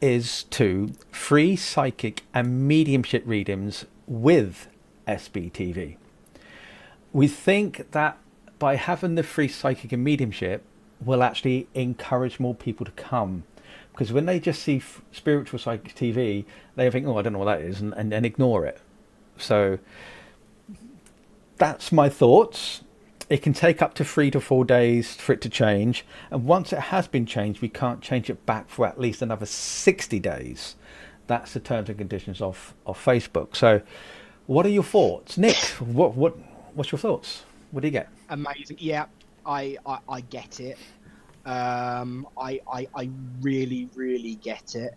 is to Free Psychic and Mediumship Readings with SBTV. We think that by having the Free Psychic and Mediumship will actually encourage more people to come, because when they just see Spiritual Psychics TV, they think, "Oh, I don't know what that is," and ignore it. So that's my thoughts. It can take up to 3 to 4 days for it to change, and once it has been changed, we can't change it back for at least another 60 days. That's the terms and conditions of Facebook. So what are your thoughts, Nick? What's your thoughts? What do you get? Amazing. Yeah, I get it. I really get it.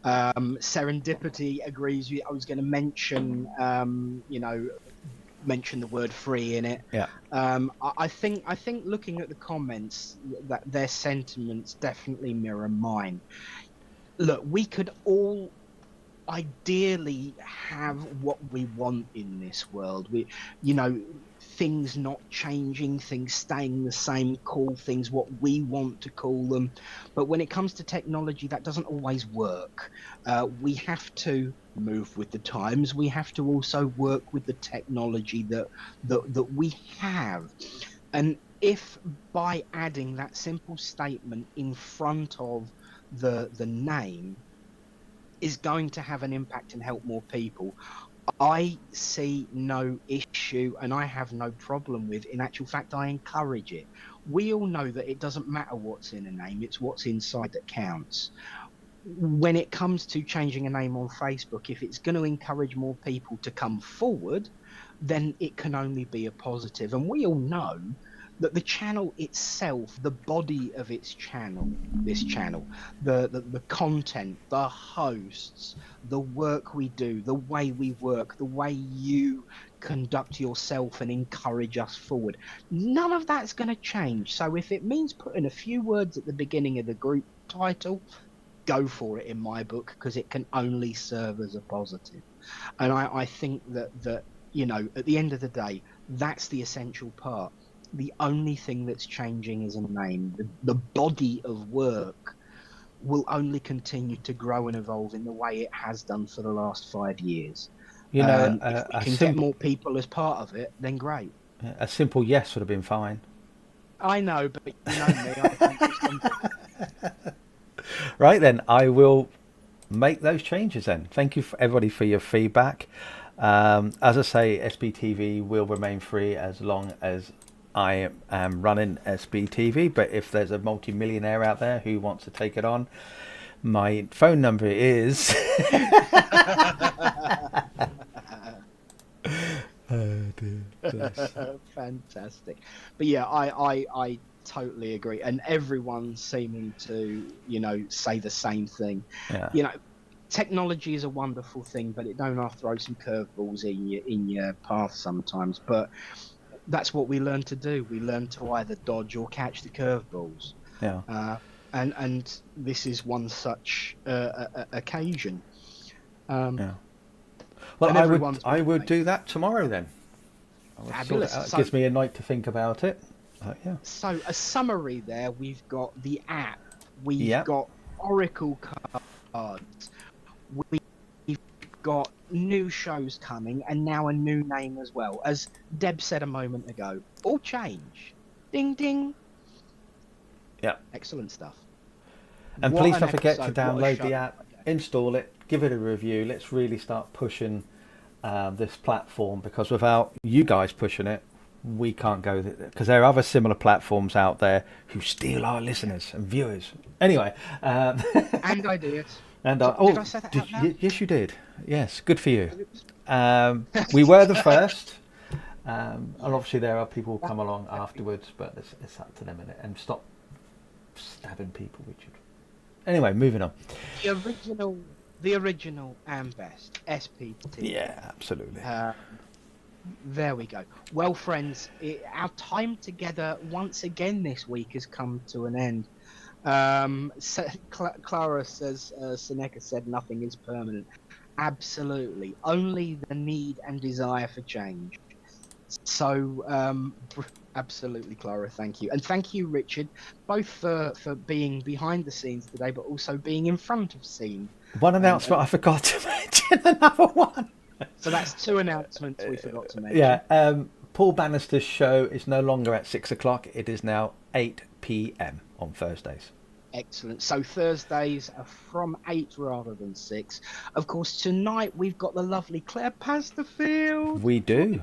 Serendipity agrees with you. I was going to mention, mention the word free in it. Yeah. I think looking at the comments, that their sentiments definitely mirror mine. Look, we could all ideally have what we want in this world. Things not changing, things staying the same, call things what we want to call them. But when it comes to technology, that doesn't always work. We have to move with the times. We have to also work with the technology that we have. And if by adding that simple statement in front of the name is going to have an impact and help more people, I see no issue and I have no problem with. In actual fact, I encourage it. We all know that it doesn't matter what's in a name, it's what's inside that counts. When it comes to changing a name on Facebook, if it's going to encourage more people to come forward, then it can only be a positive. And we all know that the channel itself, the body of its channel, this channel, the content, the hosts, the work we do, the way we work, the way you conduct yourself and encourage us forward, none of that's going to change. So if it means putting a few words at the beginning of the group title, go for it in my book, because it can only serve as a positive. And I think that you know, at the end of the day, that's the essential part. The only thing that's changing is a name. The body of work will only continue to grow and evolve in the way it has done for the last 5 years. You know, If we can get more people as part of it, then great. a simple yes would have been fine. I know, but you know me, I think it's simple. Right then, I will make those changes then. Thank you for everybody for your feedback. As I say, SBTV will remain free as long as I am running SBTV. But if there's a multi-millionaire out there who wants to take it on, my phone number is oh dear. Bless. Fantastic. But yeah, I totally agree, and everyone's seeming to, you know, say the same thing. Yeah. You know, technology is a wonderful thing, but it don't have to throw some curveballs in your path sometimes. But that's what we learn to do. We learn to either dodge or catch the curveballs. Yeah. And this is one such occasion. Yeah. Well, I would do that tomorrow then. Fabulous. It gives me a night to think about it. Yeah. So a summary there, we've got the app, we've Yep. got Oracle cards, we've got new shows coming, and now a new name as well. As Deb said a moment ago, all change. Ding, ding. Yeah. Excellent stuff. And What please an don't forget to episode, what a download show. the app, install it, give it a review. Let's really start pushing this platform, because without you guys pushing it, we can't go, because there are other similar platforms out there who steal our listeners and viewers. Anyway, And ideas. and Did I say that out loud? yes, you did. Yes, good for you. We were the first, and obviously there are people who come along afterwards, but it's up to them, innit? And stop stabbing people, Richard. Anyway, moving on. The original and best SPT. Yeah, absolutely. There we go. Well, friends, our time together once again this week has come to an end. Clara says, Seneca said nothing is permanent. Absolutely. Only the need and desire for change. So, absolutely, Clara, thank you. And thank you, Richard, both for being behind the scenes today, but also being in front of scene. One announcement I forgot to mention, another one. So that's 2 announcements we forgot to mention. Yeah, Paul Bannister's show is no longer at 6 o'clock. It is now 8 p.m. on Thursdays. Excellent. So Thursdays are from 8 rather than 6. Of course, tonight we've got the lovely Claire Pasterfield. We do.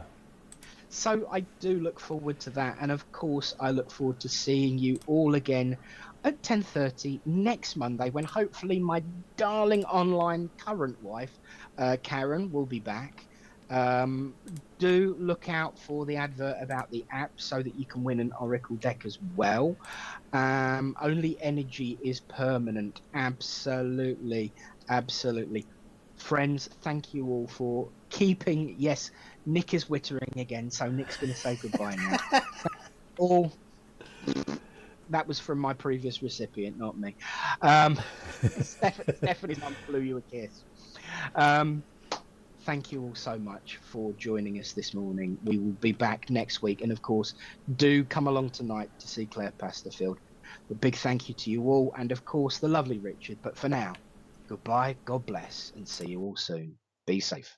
So I do look forward to that. And of course, I look forward to seeing you all again at 10:30 next Monday, when hopefully my darling online current wife, Karen, will be back. Do look out for the advert about the app so that you can win an Oracle deck as well. Only energy is permanent. Absolutely. Absolutely. Friends, thank you all for keeping... Yes, Nick is wittering again, so Nick's going to say goodbye now. All... That was from my previous recipient, not me. Stephanie's mum blew you a kiss. Thank you all so much for joining us this morning. We will be back next week. And of course, do come along tonight to see Claire Pasterfield. A big thank you to you all. And of course, the lovely Richard. But for now, goodbye, God bless, and see you all soon. Be safe.